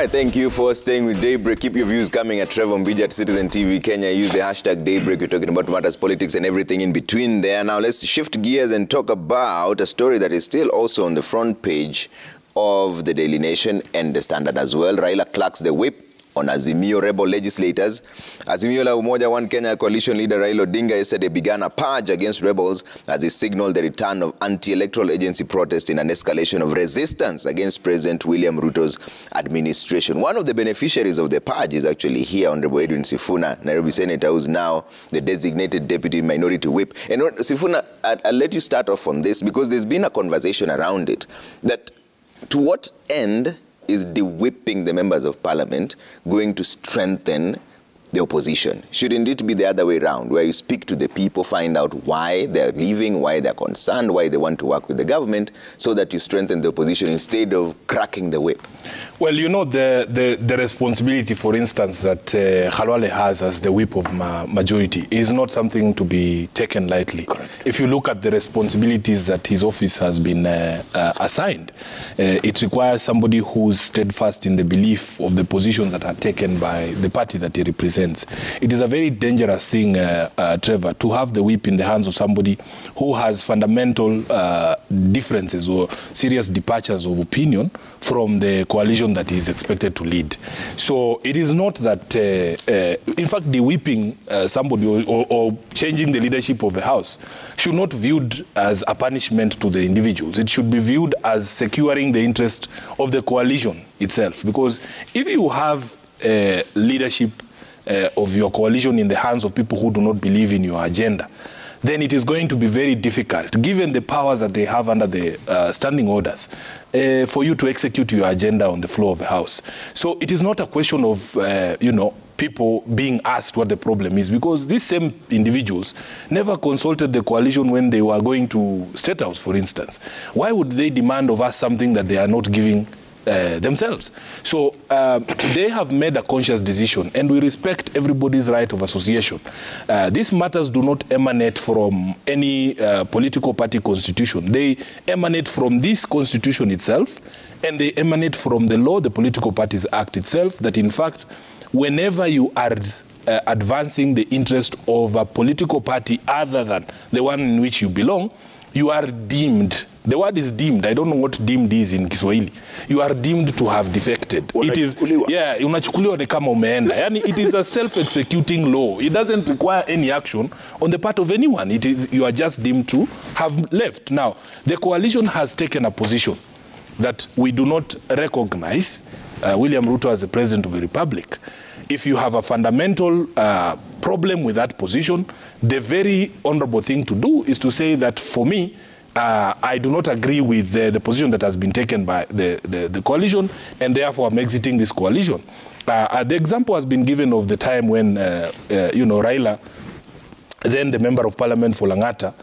right, thank you for staying with Daybreak. Keep your views coming at Trevor Mbija at Citizen TV Kenya. Use the hashtag Daybreak. We're talking about matters, politics, and everything in between there. Now, let's shift gears and talk about a story that is still also on the front page of the Daily Nation and the Standard as well. Raila clacks the whip on Azimio rebel legislators. Azimio la Umoja One Kenya coalition leader Raila Odinga yesterday began a purge against rebels as he signaled the return of anti-electoral agency protests in an escalation of resistance against President William Ruto's administration. One of the beneficiaries of the purge is actually here, Honorable Edwin Sifuna, Nairobi Senator, who's now the designated Deputy Minority Whip. And Sifuna, I'll let you start off on this because there's been a conversation around it that to what end is de-whipping the members of parliament going to strengthen the opposition? Shouldn't it be the other way around, where you speak to the people, find out why they're leaving, why they're concerned, why they want to work with the government, so that you strengthen the opposition instead of cracking the whip? Well, you know, the responsibility, for instance, that Khalwale has as the whip of majority is not something to be taken lightly. Correct. If you look at the responsibilities that his office has been assigned, it requires somebody who's steadfast in the belief of the positions that are taken by the party that he represents. It is a very dangerous thing, Trevor, to have the whip in the hands of somebody who has fundamental differences or serious departures of opinion from the coalition that he is expected to lead. So it is not that, in fact, the whipping somebody or changing the leadership of a house should not be viewed as a punishment to the individuals. It should be viewed as securing the interest of the coalition itself. Because if you have leadership of your coalition in the hands of people who do not believe in your agenda, then it is going to be very difficult, given the powers that they have under the standing orders, for you to execute your agenda on the floor of the House. So it is not a question of, you know, people being asked what the problem is, because these same individuals never consulted the coalition when they were going to State House, for instance. Why would they demand of us something that they are not giving themselves? So they have made a conscious decision, and we respect everybody's right of association. These matters do not emanate from any political party constitution. They emanate from this constitution itself, and they emanate from the law, the Political Parties Act itself, that in fact, whenever you are advancing the interest of a political party other than the one in which you belong, you are deemed. The word is deemed. I don't know what deemed is in Kiswahili. You are deemed to have defected. It is, yeah, unachukuliwa ni kama umeenda. Yani, it is a self-executing law. It doesn't require any action on the part of anyone. It is, you are just deemed to have left. Now, the coalition has taken a position that we do not recognize William Ruto as the President of the Republic. If you have a fundamental problem with that position, the very honorable thing to do is to say that, for me, I do not agree with the position that has been taken by the coalition, and therefore I'm exiting this coalition. The example has been given of the time when, you know, Raila, then the member of parliament for Langata,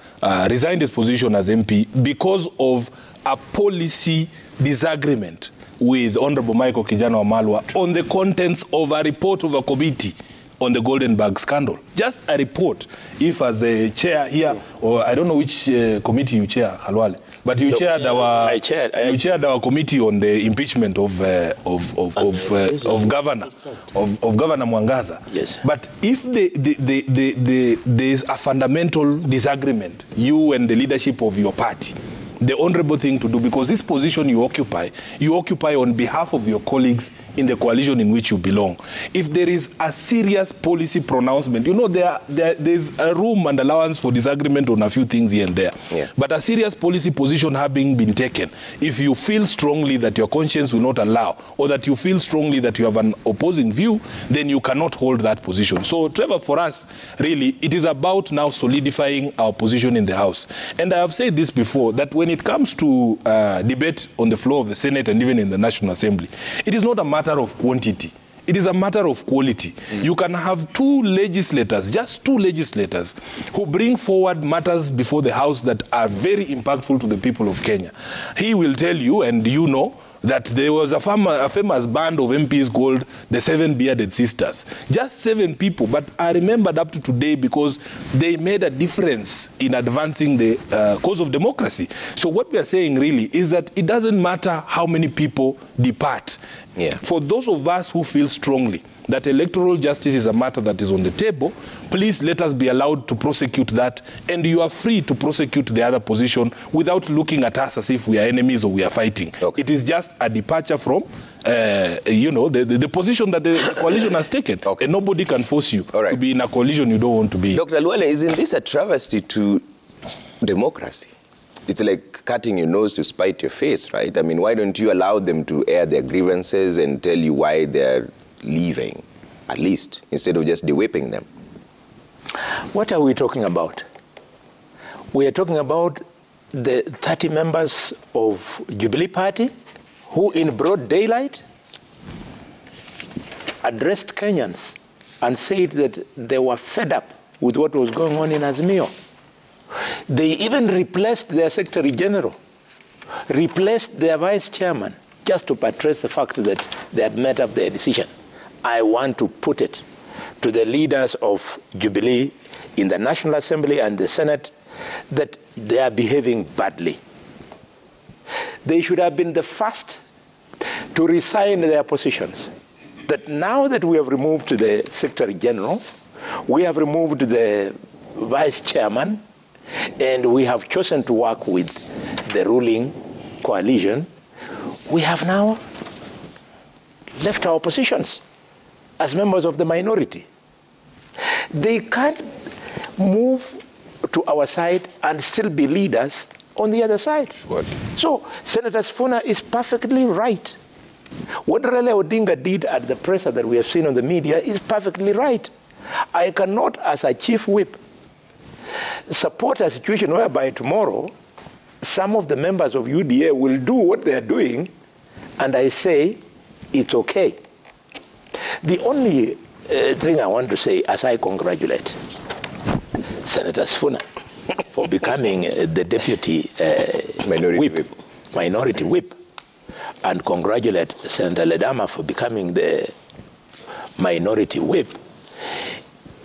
resigned his position as MP because of a policy disagreement with Honorable Michael Kijana Wamalwa on the contents of a report of a committee on the Golden Bag scandal. Just a report. If as a chair here, or I don't know which committee you chair, Halwale, but you chaired our committee on the impeachment of Governor Mwangaza. Yes. But if there is a fundamental disagreement, you and the leadership of your party, the honorable thing to do, because this position you occupy on behalf of your colleagues in the coalition in which you belong. If there is a serious policy pronouncement, you know, there's a room and allowance for disagreement on a few things here and there. Yeah. But a serious policy position having been taken, if you feel strongly that your conscience will not allow, or that you feel strongly that you have an opposing view, then you cannot hold that position. So, Trevor, for us, really, it is about now solidifying our position in the House. And I have said this before, that when it comes to debate on the floor of the Senate and even in the National Assembly, it is not a matter of quantity. It is a matter of quality. You can have two legislators, just two legislators, who bring forward matters before the House that are very impactful to the people of Kenya. He will tell you, and you know, that there was a famous band of MPs called the Seven Bearded Sisters. Just 7 people, but I remembered up to today because they made a difference in advancing the cause of democracy. So what we are saying really is that it doesn't matter how many people depart. Yeah. For those of us who feel strongly that electoral justice is a matter that is on the table, please let us be allowed to prosecute that, and you are free to prosecute the other position without looking at us as if we are enemies or we are fighting. Okay. It is just a departure from, you know, the position that the coalition has taken. Okay. And nobody can force you to be in a coalition you don't want to be. Dr. Luale, isn't this a travesty to democracy? It's like cutting your nose to spite your face, right? I mean, why don't you allow them to air their grievances and tell you why they're leaving, at least, instead of just de-whipping them? What are we talking about? We are talking about the 30 members of Jubilee Party who in broad daylight addressed Kenyans and said that they were fed up with what was going on in Azimio. They even replaced their Secretary General, replaced their Vice Chairman, just to buttress the fact that they had made up their decision. I want to put it to the leaders of Jubilee in the National Assembly and the Senate that they are behaving badly. They should have been the first to resign their positions. That now that we have removed the Secretary General, we have removed the Vice Chairman, and we have chosen to work with the ruling coalition, we have now left our positions as members of the minority. They can't move to our side and still be leaders on the other side. What? So Senator Sifuna is perfectly right. What Raila Odinga did at the presser that we have seen on the media is perfectly right. I cannot, as a chief whip, support a situation whereby tomorrow some of the members of UDA will do what they are doing, and I say it's okay. The only thing I want to say, as I congratulate Senator Sifuna for becoming the deputy minority whip, and congratulate Senator Ledama for becoming the minority whip,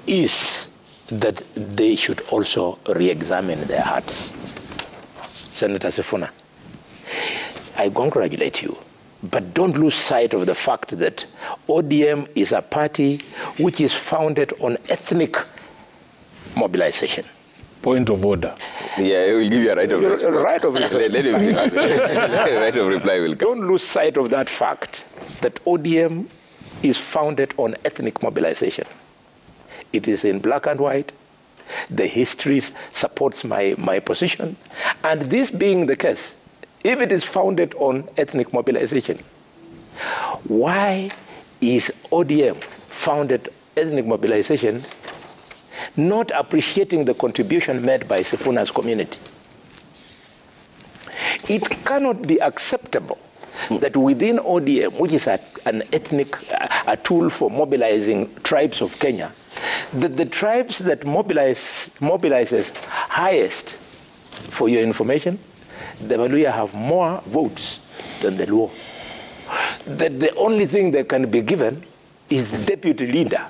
is that they should also re-examine their hearts. Senator Sifuna, I congratulate you, but don't lose sight of the fact that ODM is a party which is founded on ethnic mobilization. Point of order. Yeah, it will give you a right of response. Right of reply. Let him finish. Right of reply will come. Don't lose sight of that fact that ODM is founded on ethnic mobilization. It is in black and white. The history supports my position. And this being the case, if it is founded on ethnic mobilization, why is ODM founded ethnic mobilization not appreciating the contribution made by Sifuna's community? It cannot be acceptable that within ODM, which is an ethnic a tool for mobilizing tribes of Kenya, that the tribes that mobilizes highest, for your information, the Waluya have more votes than the Luo. That the only thing that can be given is the deputy leader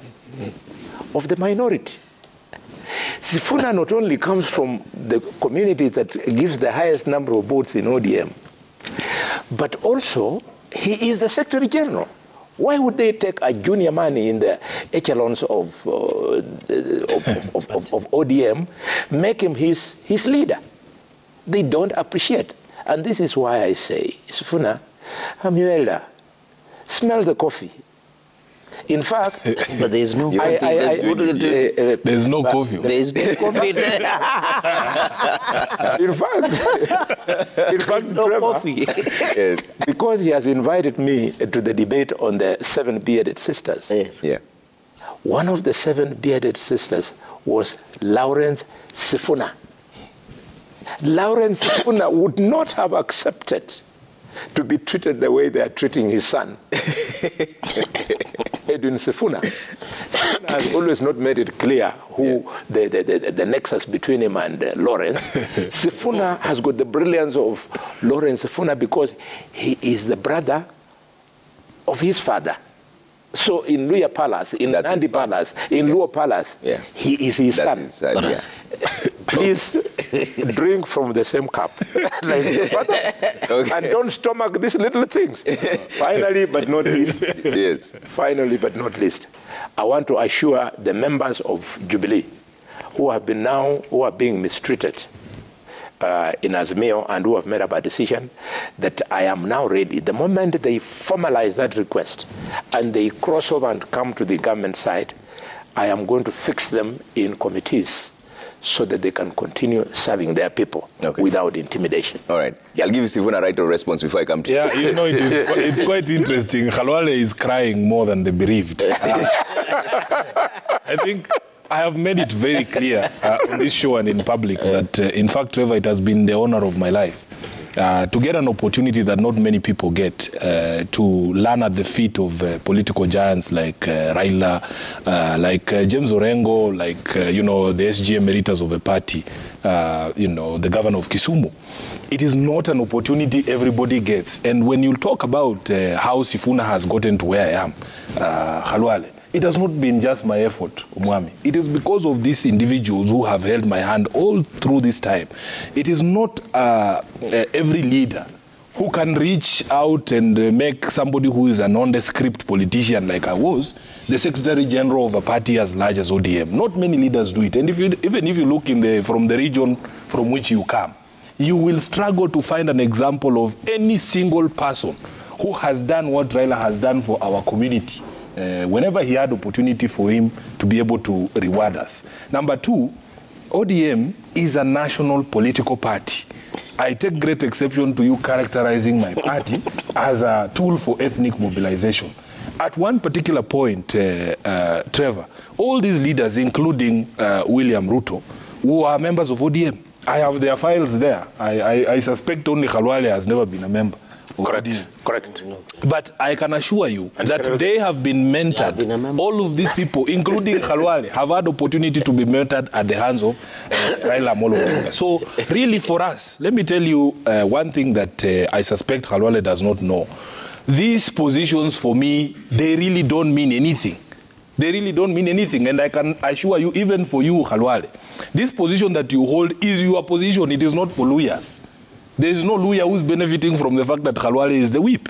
of the minority. Sifuna not only comes from the community that gives the highest number of votes in ODM, but also he is the Secretary General. Why would they take a junior man in the echelons of ODM, make him his leader? They don't appreciate. And this is why I say, Sifuna, I'm your elder. Smell the coffee. In fact, but there's no there's no coffee. There's no coffee there. in fact, no Trevor, coffee. Yes. because he has invited me to the debate on the 7 bearded sisters. Yeah. One of the 7 bearded sisters was Lawrence Sifuna. Lawrence Sifuna would not have accepted to be treated the way they are treating his son. Edwin Sifuna. Sifuna has always not made it clear who the nexus between him and Lawrence. Sifuna has got the brilliance of Lawrence Sifuna because he is the brother of his father. So in Luya Palace, in Nandi Palace, in Luo Palace, he is his son. Please drink from the same cup. Like your father. And don't stomach these little things. Finally, but not least. Yes. Finally, but not least, I want to assure the members of Jubilee who are being mistreated in Azimio and who have made up a decision that I am now ready. The moment they formalize that request and they cross over and come to the government side, I am going to fix them in committees so that they can continue serving their people without intimidation. All right. I'll give Sifuna a right of response before I come to you. Yeah, you know, it's quite interesting. Khalwale is crying more than the bereaved. I think I have made it very clear on this show and in public that, in fact, Trevor, it has been the honor of my life to get an opportunity that not many people get to learn at the feet of political giants like Raila, like James Orengo, like, you know, the SG emeritus of a party, you know, the governor of Kisumu. It is not an opportunity everybody gets. And when you talk about how Sifuna has gotten to where I am, Khalwale, it has not been just my effort, Umwami. It is because of these individuals who have held my hand all through this time. It is not every leader who can reach out and make somebody who is a nondescript politician like I was, the Secretary General of a party as large as ODM. Not many leaders do it. And even if you look from the region from which you come, you will struggle to find an example of any single person who has done what Raila has done for our community. Whenever he had opportunity for him to be able to reward us. Number two, ODM is a national political party. I take great exception to you characterizing my party as a tool for ethnic mobilization. At one particular point, Trevor, all these leaders, including William Ruto, who are members of ODM, I have their files there. I suspect only Khalwale has never been a member. Correct. But I can assure you that they have been mentored. All of these people, including Khalwale, have had opportunity to be mentored at the hands of Raila Amolo Odinga. So really for us, let me tell you one thing that I suspect Khalwale does not know. These positions for me, they really don't mean anything. They really don't mean anything. And I can assure you, even for you, Khalwale, this position that you hold is your position. It is not for lawyers. There is no lawyer who's benefiting from the fact that Khalwale is the whip,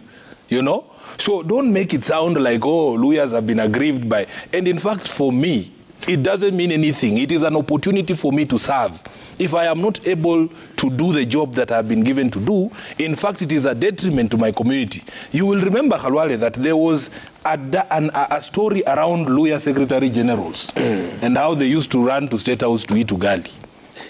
you know? So don't make it sound like, oh, lawyers have been aggrieved by... And in fact, for me, it doesn't mean anything. It is an opportunity for me to serve. If I am not able to do the job that I've been given to do, in fact, it is a detriment to my community. You will remember, Khalwale, that there was a story around lawyer secretary generals and how they used to run to State House to eat ugali.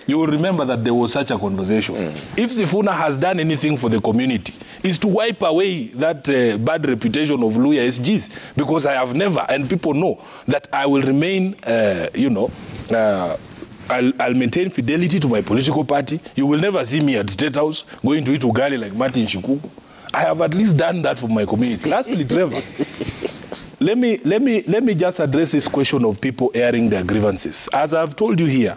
You will remember that there was such a conversation. If Sifuna has done anything for the community, is to wipe away that bad reputation of Luya SGs, because I have never, and people know that I will remain, you know, I'll maintain fidelity to my political party. You will never see me at State House going to eat ugali like Martin Shikuku. I have at least done that for my community. Lastly, Trevor, let me just address this question of people airing their grievances. As I've told you here,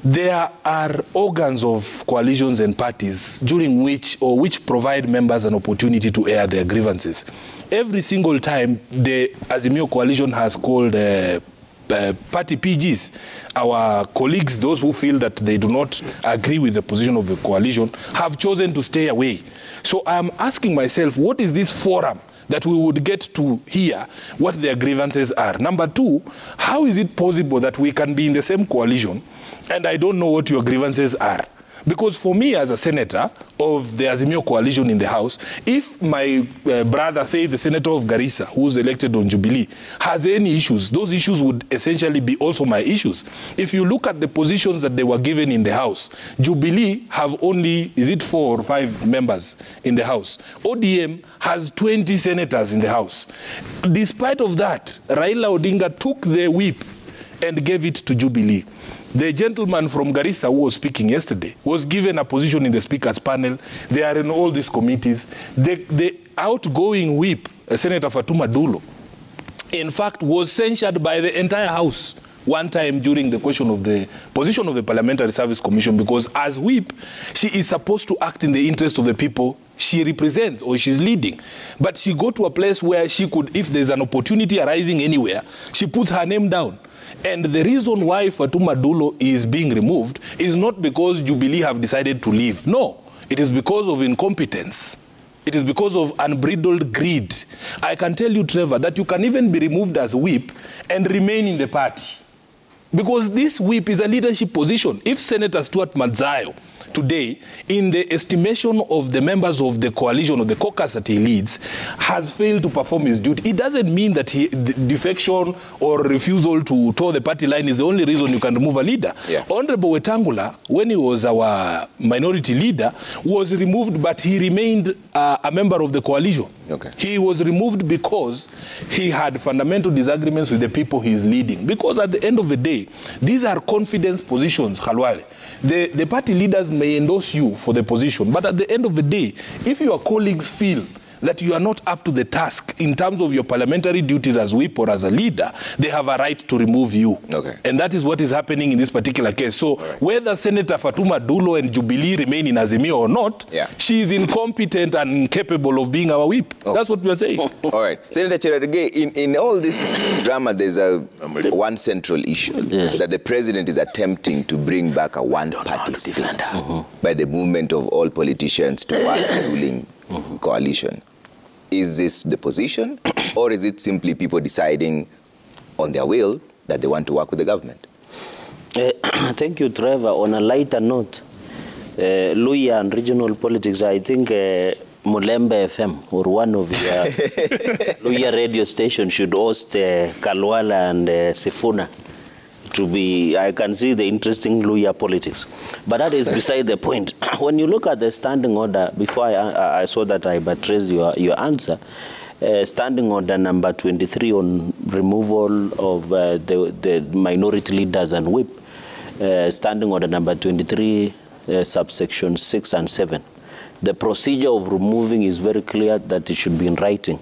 there are organs of coalitions and parties during which provide members an opportunity to air their grievances. Every single time the Azimio coalition has called party PGs, our colleagues, those who feel that they do not agree with the position of the coalition, have chosen to stay away. So I'm asking myself, what is this forum that we would get to hear what their grievances are? Number two, how is it possible that we can be in the same coalition and I don't know what your grievances are? Because for me as a senator of the Azimio coalition in the House, if my brother, say the senator of Garissa, who's elected on Jubilee, has any issues, those issues would essentially be also my issues. If you look at the positions that they were given in the House, Jubilee have only, is it 4 or 5 members in the House? ODM has 20 senators in the House. Despite of that, Raila Odinga took the whip and gave it to Jubilee. The gentleman from Garissa who was speaking yesterday was given a position in the speaker's panel. They are in all these committees. The outgoing whip, Senator Fatuma Dullo, in fact, was censured by the entire House one time during the question of the position of the Parliamentary Service Commission, because as whip, she is supposed to act in the interest of the people she represents or she's leading. But she got to a place where she could, if there's an opportunity arising anywhere, she puts her name down. And the reason why Fatuma Dullo is being removed is not because Jubilee have decided to leave. No, it is because of incompetence. It is because of unbridled greed. I can tell you, Trevor, that you can even be removed as whip and remain in the party. Because this whip is a leadership position. If Senator Stuart Madzayo today, in the estimation of the members of the coalition or the caucus that he leads, has failed to perform his duty, it doesn't mean that defection or refusal to toe the party line is the only reason you can remove a leader. Yeah. Honorable Wetangula, when he was our minority leader, was removed, but he remained a member of the coalition. Okay. He was removed because he had fundamental disagreements with the people he is leading. Because at the end of the day, these are confidence positions, Khalwale. The party leaders may endorse you for the position, but at the end of the day, if your colleagues feel that you are not up to the task in terms of your parliamentary duties as whip or as a leader, they have a right to remove you. Okay. And that is what is happening in this particular case. So whether Senator Fatuma Dullo and Jubilee remain in Azimio or not, she is incompetent and incapable of being our whip. That's what we are saying. All right. Senator Cherargei, in all this drama, there's one central issue, that the president is attempting to bring back a one-party state by the movement of all politicians towards the ruling coalition. Is this the position, or is it simply people deciding on their will that they want to work with the government? Thank you, Trevor. On a lighter note, Luya and regional politics, I think Mulembe FM or one of your Luya radio stations should host Kalwala and Sifuna. To be, I can see the interesting Luya politics. But that is beside the point. When you look at the standing order, before I saw that I buttressed your answer, standing order number 23 on removal of the minority leaders and whip, standing order number 23, subsection 6 and 7. The procedure of removing is very clear that it should be in writing.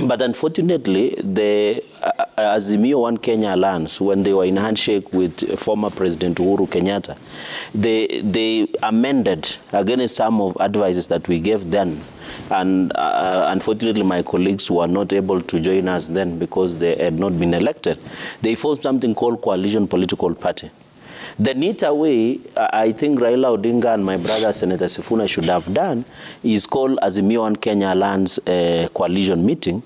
But unfortunately, the Azimio One Kenya Alliance, when they were in handshake with former President Uhuru Kenyatta, they amended against some of advices that we gave then. And unfortunately, my colleagues were not able to join us then because they had not been elected. They formed something called Coalition Political Party. The neater way, I think Raila Odinga and my brother Senator Sifuna should have done is call Azimio One Kenya Alliance coalition meeting,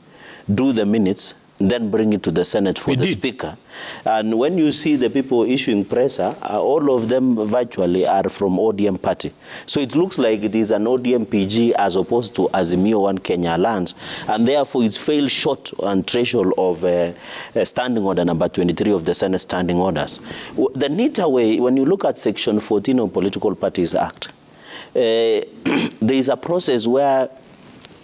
do the minutes, then bring it to the Senate for the Speaker. And when you see the people issuing pressure, all of them virtually are from ODM party. So it looks like it is an ODM PG as opposed to Azimio One Kenya Alliance. And therefore it's failed short on threshold of standing order number 23 of the Senate standing orders. The neater way, when you look at section 14 of Political Parties Act, there is a process where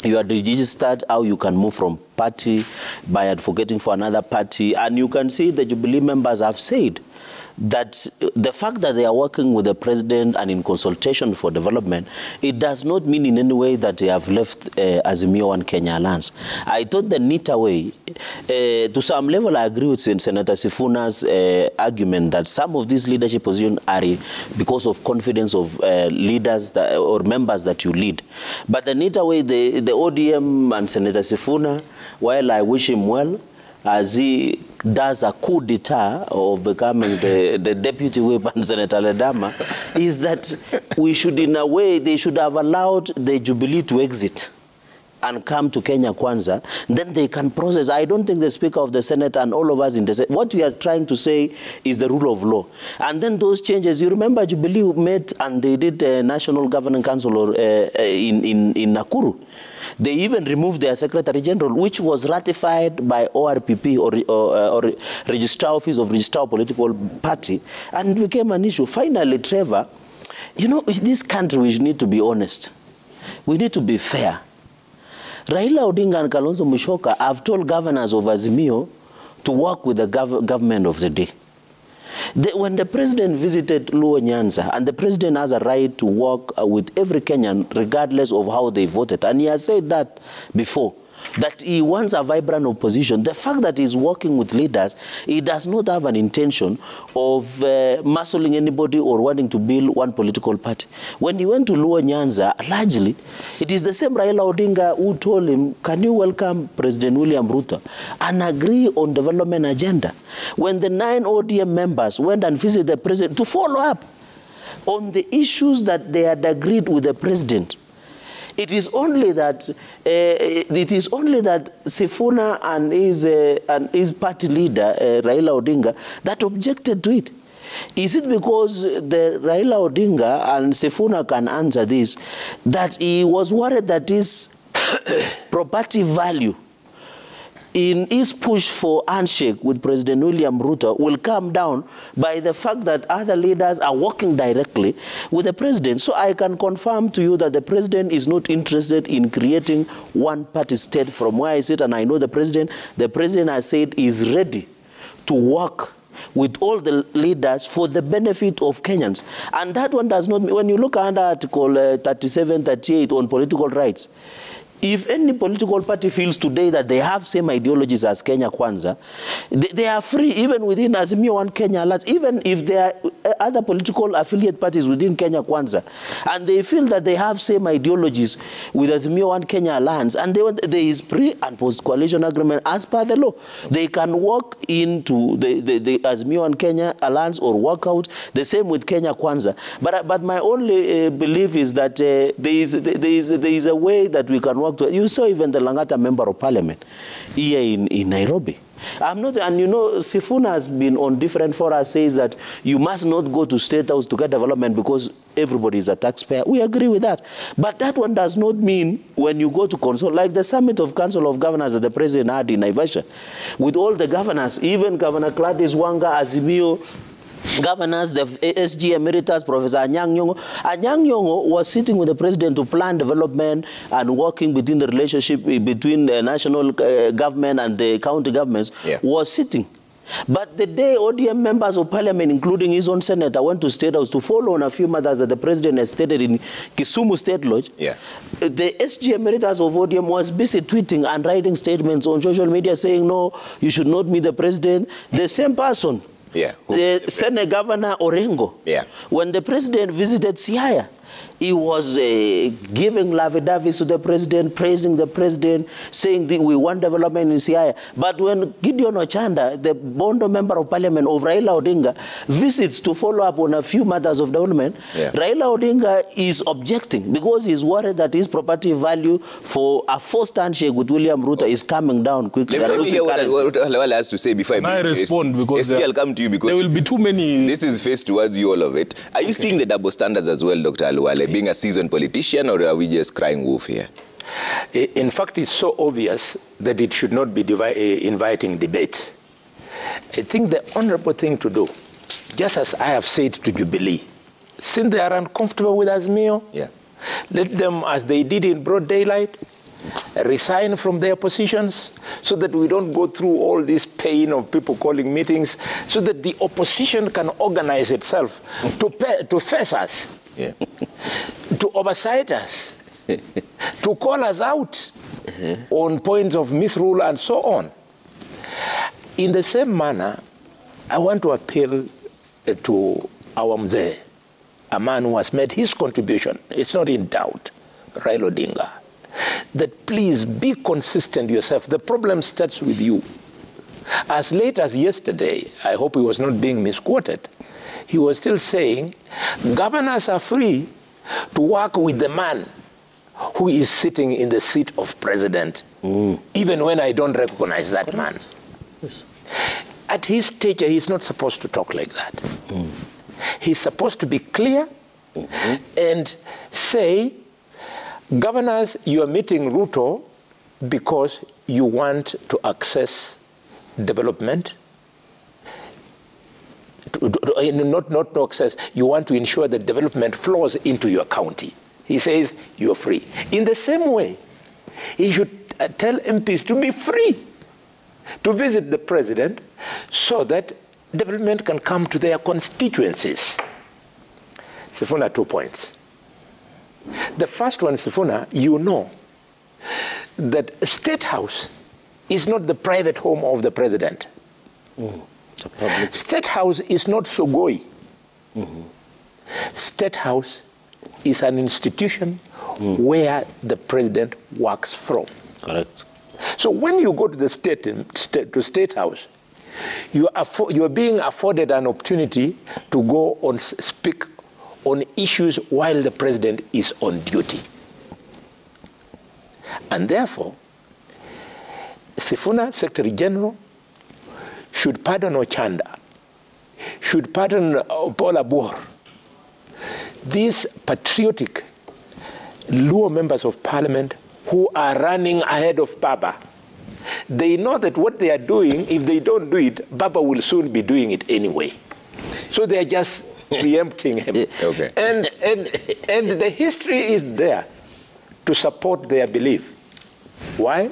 you are registered, how you can move from party by advocating for another party. And you can see the Jubilee members have said that the fact that they are working with the president and in consultation for development, it does not mean in any way that they have left Azimio One Kenya Alliance. I thought the neater way, to some level I agree with Senator Sifuna's argument that some of these leadership positions are because of confidence of leaders or members that you lead. But the neater way, the ODM and Senator Sifuna, while I wish him well, as he does a coup d'etat of becoming the deputy whip and Senator Ledama, is that we should, in a way, they should have allowed the Jubilee to exit and come to Kenya Kwanza, then they can process. I don't think the Speaker of the Senate and all of us in the Senate, what we are trying to say is the rule of law. And then those changes, you remember Jubilee met and they did a National Governing Council in Nakuru. They even removed their Secretary General, which was ratified by ORPP or Registrar Office of Registrar Political Party, and it became an issue. Finally, Trevor, you know, in this country we need to be honest. We need to be fair. Raila Odinga and Kalonzo Musyoka have told governors of Azimio to work with the government of the day. When the president visited Luo Nyanza, and the president has a right to work with every Kenyan regardless of how they voted, and he has said that before. that he wants a vibrant opposition. The fact that he's working with leaders, he does not have an intention of muscling anybody or wanting to build one political party. When he went to Luo Nyanza, largely, it is the same Raila Odinga who told him, can you welcome President William Ruto and agree on development agenda? When the 9 ODM members went and visited the president to follow up on the issues that they had agreed with the president, it is only that Sifuna and his party leader Raila Odinga that objected to it. Is it because the Raila Odinga and Sifuna can answer this, that he was worried that his property value in his push for handshake with President William Ruto will come down by the fact that other leaders are working directly with the president? So I can confirm to you that the president is not interested in creating one-party state from where I sit, and I know the president has said is ready to work with all the leaders for the benefit of Kenyans. And that one does not, when you look under Article 37, 38 on political rights, if any political party feels today that they have same ideologies as Kenya Kwanza, they are free, even within Azimio One Kenya Alliance, even if there are other political affiliate parties within Kenya Kwanza, and they feel that they have same ideologies with Azimio One Kenya Alliance, and there is pre- and post-coalition agreement as per the law. They can walk into the Azimio One Kenya Alliance or walk out, the same with Kenya Kwanza. But my only belief is that there is a way that we can work to. You saw even the Langata Member of Parliament here in Nairobi. I'm not, and you know, Sifuna has been on different forums, says that you must not go to State House to get development because everybody is a taxpayer. We agree with that. But that one does not mean when you go to consult, like the summit of Council of Governors that the President had in Naivasha, with all the governors, even Governor Gladys Wanga, Azimio, governors, the SG Emeritus, Professor Anyang' Nyong'o. Anyang' Nyong'o was sitting with the president to plan development and working between the relationship between the national government and the county governments, was sitting. But the day ODM members of parliament, including his own senator, went to State House to follow on a few matters that the president has stated in Kisumu State Lodge, the SG Emeritus of ODM was busy tweeting and writing statements on social media saying, no, you should not meet the president. The same person, the Senate Governor Orengo, when the president visited Siaya, he was giving lavidavis to the president, praising the president, saying that we want development in Siaya. But when Gideon Ochanda, the Bondo Member of Parliament of Raila Odinga, visits to follow up on a few matters of development, Raila Odinga is objecting because he's worried that his property value for a forced handshake with William Ruto is coming down quickly. Let me hear what Lawal has to say before I respond, because I'll come to you because there will be too many. This is faced towards you, all of it. Are you seeing the double standards as well, Dr. Aluwale, being a seasoned politician, or are we just crying wolf here? In fact, it's so obvious that it should not be inviting debate. I think the honorable thing to do, just as I have said to Jubilee, since they are uncomfortable with Azimio, let them, as they did in broad daylight, resign from their positions so that we don't go through all this pain of people calling meetings, so that the opposition can organize itself to face us, to oversight us, to call us out on points of misrule and so on. In the same manner, I want to appeal to our mzee, a man who has made his contribution, it's not in doubt, Raila Odinga, that please be consistent yourself. The problem starts with you. As late as yesterday, I hope he was not being misquoted, he was still saying, governors are free to work with the man who is sitting in the seat of president, even when I don't recognize that man. At his stage, he's not supposed to talk like that. He's supposed to be clear and say, governors, you are meeting Ruto because you want to access development. Not to access, you want to ensure that development flows into your county. He says, you're free. In the same way, he should tell MPs to be free to visit the president so that development can come to their constituencies. Sifuna, 2 points. The first one, Sifuna, you know that State House is not the private home of the president. State House is not Sogoi. State House is an institution where the president works from. Correct. So when you go to the State House, you are being afforded an opportunity to go and speak on issues while the president is on duty. And therefore, Sifuna, Secretary General, should pardon Ochanda, should pardon Paul Abor. These patriotic Luo members of parliament who are running ahead of Baba, they know that what they are doing, if they don't do it, Baba will soon be doing it anyway. So they are just preempting him. Okay. And the history is there to support their belief. Why?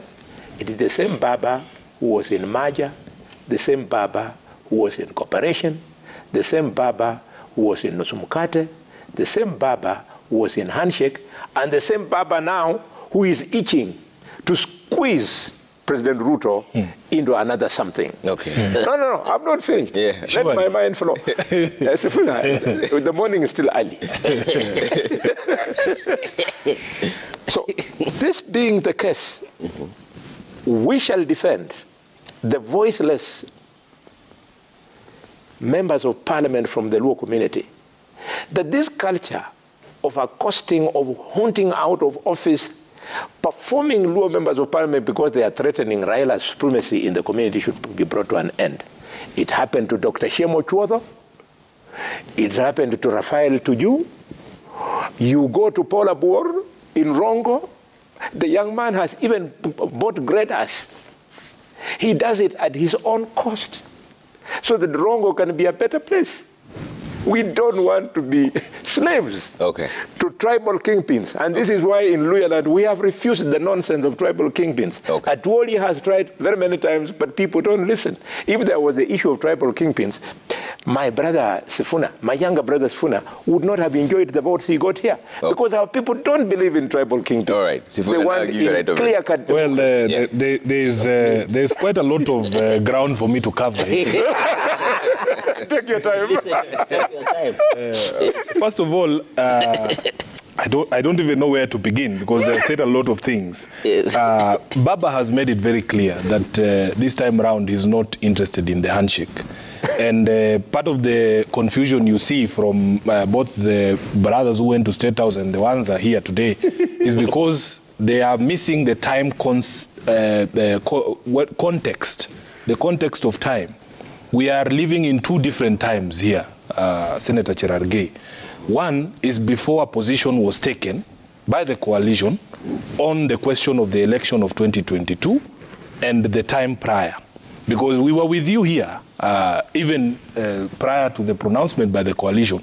It is the same Baba who was in merger, the same Baba who was in cooperation, the same Baba who was in Nusumukate, the same Baba who was in handshake, and the same Baba now who is itching to squeeze President Ruto into another something. Okay. No, I'm not finished. Yeah. Let my mind flow. The morning is still early. So, this being the case, we shall defend the voiceless members of parliament from the Luo community, that this culture of accosting, of hunting out of office, performing Luo members of parliament because they are threatening Raila's supremacy in the community should be brought to an end. It happened to Dr. Shemo Chuodo. It happened to Raphael Tuju. You go to Paul Abor in Rongo. The young man has even bought graders. He does it at his own cost so that Rongo can be a better place. We don't want to be slaves to tribal kingpins. And this is why in Luyaland we have refused the nonsense of tribal kingpins. Atwoli has tried very many times, but people don't listen. If there was the issue of tribal kingpins, my brother Sifuna, my younger brother Sifuna, would not have enjoyed the votes he got here. Because our people don't believe in tribal kingpins. All right. Sifuna, I'll give you right over. Clear-cut. Well, there's quite a lot of ground for me to cover here. Take your time. Take your time. First of all, I don't even know where to begin because they said a lot of things. Baba has made it very clear that this time around he's not interested in the handshake. And part of the confusion you see from both the brothers who went to State House and the ones that are here today is because they are missing the time context, the context of time. We are living in two different times here, Senator Cherargei. One is before a position was taken by the coalition on the question of the election of 2022 and the time prior. Because we were with you here, even prior to the pronouncement by the coalition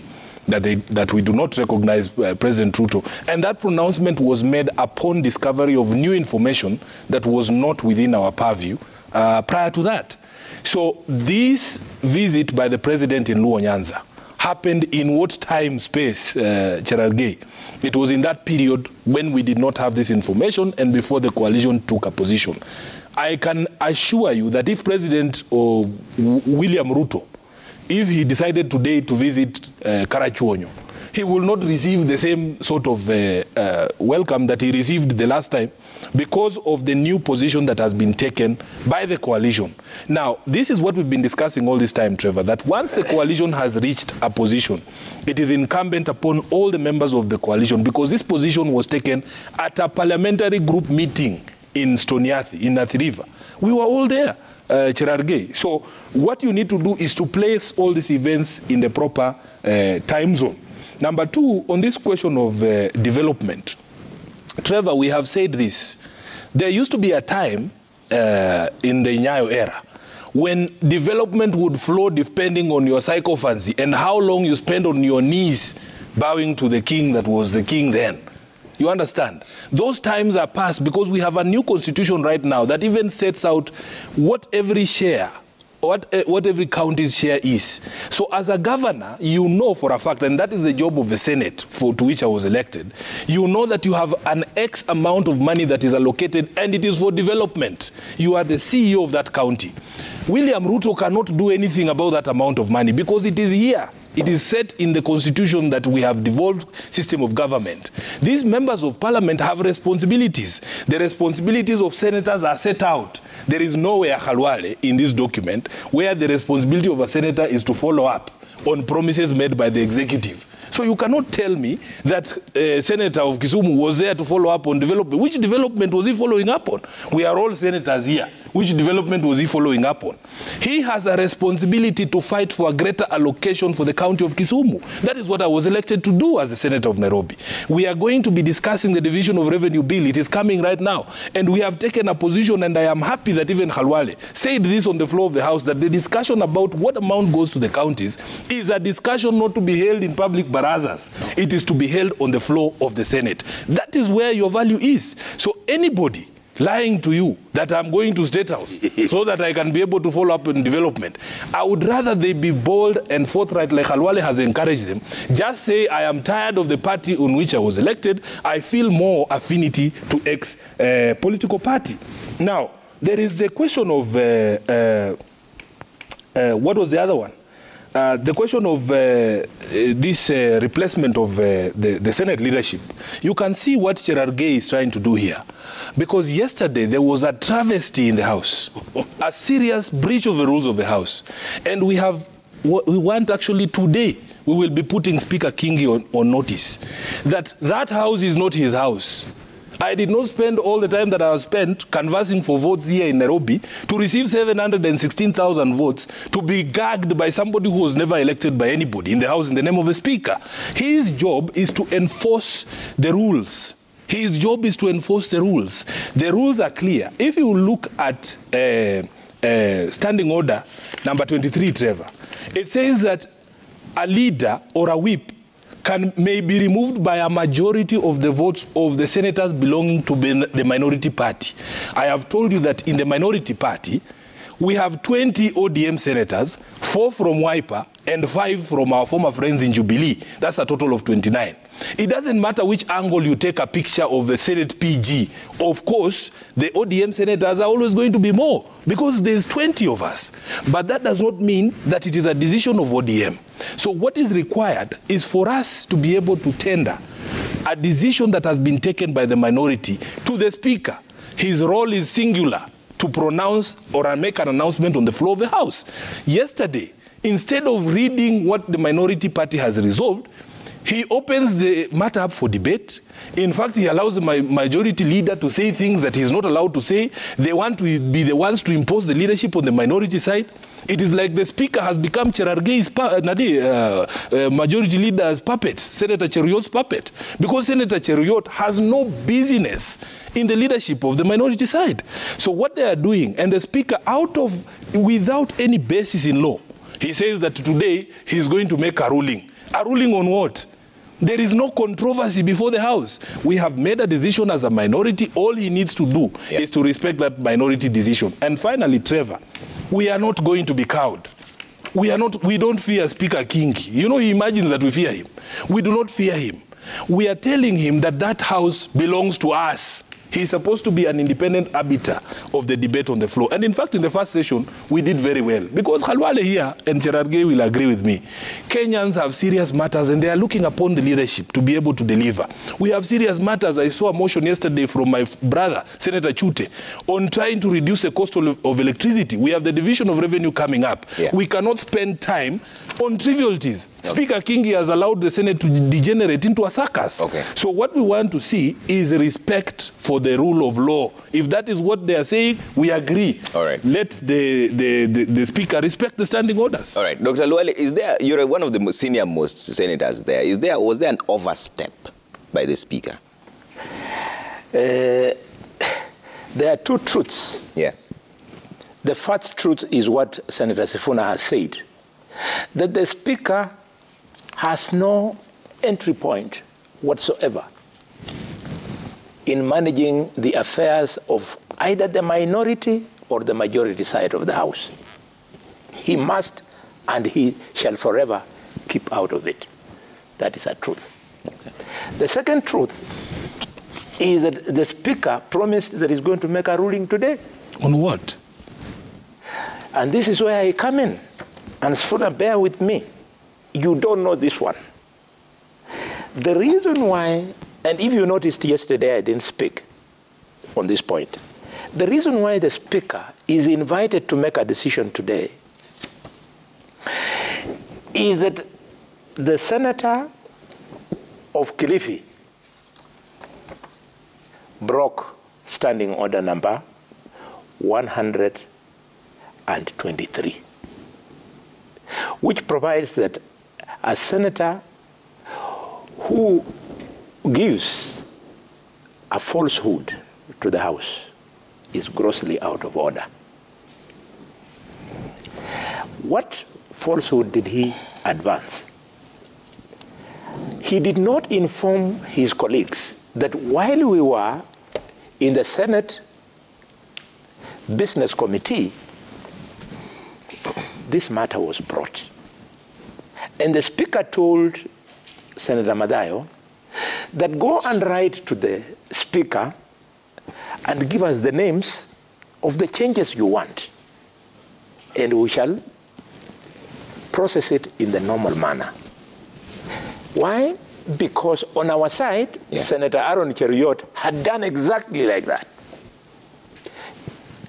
that we do not recognize President Ruto. And that pronouncement was made upon discovery of new information that was not within our purview prior to that. So this visit by the president in Luo Nyanza happened in what time space, Cherargei? It was in that period when we did not have this information and before the coalition took a position. I can assure you that if President William Ruto, if he decided today to visit Karachuonyo, he will not receive the same sort of welcome that he received the last time because of the new position that has been taken by the coalition. Now, this is what we've been discussing all this time, Trevor, that once the coalition has reached a position, it is incumbent upon all the members of the coalition, because this position was taken at a parliamentary group meeting in Stoniathi, in Athi River. We were all there, Cherargei. So what you need to do is to place all these events in the proper time zone. Number two, on this question of development, Trevor, we have said this. There used to be a time in the Nyayo era when development would flow depending on your psychophancy and how long you spend on your knees bowing to the king that was the king then. You understand? Those times are past because we have a new constitution right now that even sets out what every share what every county's share is. So as a governor, you know for a fact, and that is the job of the Senate to which I was elected, you know that you have an X amount of money that is allocated and it is for development. You are the CEO of that county. William Ruto cannot do anything about that amount of money because it is here. It is set in the constitution that we have devolved system of government. These members of parliament have responsibilities. The responsibilities of senators are set out. There is nowhere, Khalwale, in this document where the responsibility of a senator is to follow up on promises made by the executive. So you cannot tell me that Senator of Kisumu was there to follow up on development. Which development was he following up on? We are all senators here. Which development was he following up on? He has a responsibility to fight for a greater allocation for the county of Kisumu. That is what I was elected to do as a senator of Nairobi. We are going to be discussing the division of revenue bill. It is coming right now. And we have taken a position, and I am happy that even Khalwale said this on the floor of the House, that the discussion about what amount goes to the counties is a discussion not to be held in public barazas. It is to be held on the floor of the Senate. That is where your value is. So anybody lying to you that I'm going to State House so that I can be able to follow up on development, I would rather they be bold and forthright like Khalwale has encouraged them. Just say, I am tired of the party on which I was elected. I feel more affinity to X political party. Now, there is the question of, what was the other one? The question of this replacement of the Senate leadership. You can see what Cherargei is trying to do here. Because yesterday there was a travesty in the House, a serious breach of the rules of the House. And we want actually today, we will be putting Speaker Kingi on notice that that house is not his house. I did not spend all the time that I have spent canvassing for votes here in Nairobi to receive 716,000 votes to be gagged by somebody who was never elected by anybody in the House in the name of a speaker. His job is to enforce the rules. His job is to enforce the rules. The rules are clear. If you look at standing order number 23, Trevor, it says that a leader or a whip may be removed by a majority of the votes of the senators belonging to the minority party. I have told you that in the minority party, we have 20 ODM senators, 4 from Wiper, and 5 from our former friends in Jubilee. That's a total of 29. It doesn't matter which angle you take a picture of the Senate PG. Of course, the ODM senators are always going to be more because there's 20 of us. But that does not mean that it is a decision of ODM. So what is required is for us to be able to tender a decision that has been taken by the minority to the Speaker. His role is singular, to pronounce or make an announcement on the floor of the House. Yesterday, instead of reading what the minority party has resolved, he opens the matter up for debate. In fact, he allows the majority leader to say things that he's not allowed to say. They want to be the ones to impose the leadership on the minority side. It is like the Speaker has become Cherargei's majority leader's puppet, Senator Cheruiyot's puppet, because Senator Cheruiyot has no business in the leadership of the minority side. So what they are doing, and the Speaker, without any basis in law, he says that today he's going to make a ruling. A ruling on what? There is no controversy before the House. We have made a decision as a minority. All he needs to do is to respect that minority decision. And finally, Trevor, we are not going to be cowed. We don't fear Speaker Kingi. You know, he imagines that we fear him. We do not fear him. We are telling him that that house belongs to us. He's supposed to be an independent arbiter of the debate on the floor. And in fact, in the first session, we did very well. Because Khalwale here, and Cherargei will agree with me, Kenyans have serious matters and they are looking upon the leadership to be able to deliver. We have serious matters. I saw a motion yesterday from my brother, Senator Chute, on trying to reduce the cost of electricity. We have the division of revenue coming up. Yeah. We cannot spend time on trivialities. Okay. Speaker Kingi has allowed the Senate to degenerate into a circus. Okay. So what we want to see is respect for the rule of law. If that is what they are saying, we agree. All right. Let the Speaker respect the standing orders. All right. Dr. Luale, you're one of the senior most senators there. Was there an overstep by the Speaker? There are two truths. Yeah. The first truth is what Senator Sifuna has said, that the Speaker has no entry point whatsoever in managing the affairs of either the minority or the majority side of the House. He must and he shall forever keep out of it. That is a truth. Okay. The second truth is that the Speaker promised that he's going to make a ruling today. On what? And this is where I come in. And Sfuna, bear with me. You don't know this one. The reason why, and if you noticed yesterday I didn't speak on this point, the reason why the Speaker is invited to make a decision today is that the Senator of Kilifi broke standing order number 123, which provides that a senator who gives a falsehood to the House is grossly out of order. What falsehood did he advance? He did not inform his colleagues that while we were in the Senate Business Committee, this matter was brought. And the Speaker told Senator Madayo that go and write to the Speaker and give us the names of the changes you want, and we shall process it in the normal manner. Why? Because on our side, Senator Aaron Cheruiyot had done exactly like that.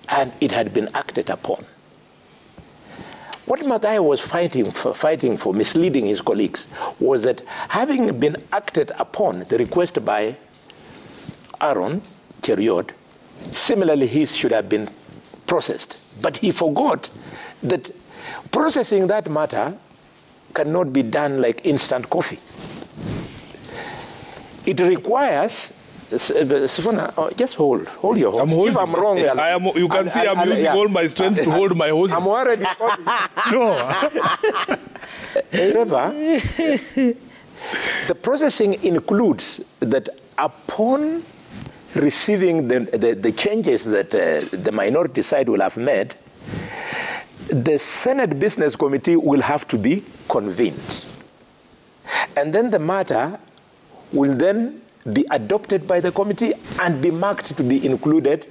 And it had been acted upon. What Madayo was fighting for, misleading his colleagues, was that having been acted upon, the request by Aaron Cheruiyot, similarly his should have been processed. But he forgot that processing that matter cannot be done like instant coffee. It requires, Sifuna, just hold your horse. If I'm wrong, you can see I'm using all my strength to hold my horses. I'm already No. However, the processing includes that upon receiving the changes that the minority side will have made, the Senate Business Committee will have to be convened. And then the matter will then be adopted by the committee and be marked to be included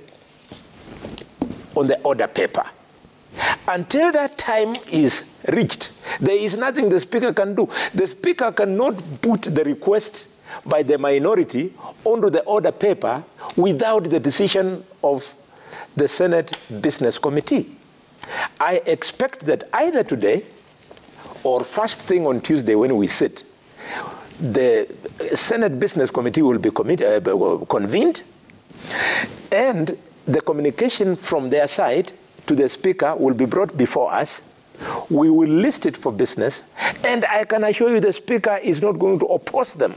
on the order paper. Until that time is reached, there is nothing the Speaker can do. The Speaker cannot put the request by the minority onto the order paper without the decision of the Senate Business Committee. I expect that either today or first thing on Tuesday when we sit, the Senate Business Committee will be convened, and the communication from their side to the Speaker will be brought before us. We will list it for business, and I can assure you the Speaker is not going to oppose them.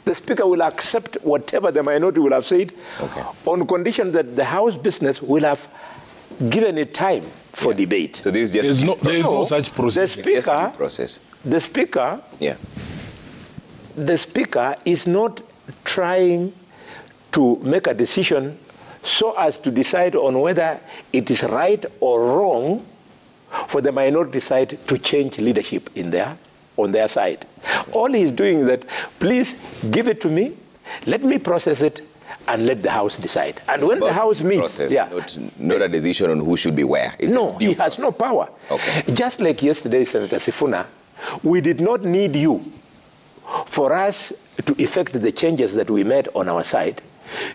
The Speaker will accept whatever the minority will have said, on condition that the House business will have given it time for debate. So this is just there is no such process. The Speaker is not trying to make a decision so as to decide on whether it is right or wrong for the minority side to change leadership on their side. All he's doing is that, please give it to me, let me process it, and let the House decide. And when the House meets... not a decision on who should be where. It's no, he has no power. Just like yesterday, Senator Sifuna, we did not need you for us to effect the changes that we made on our side.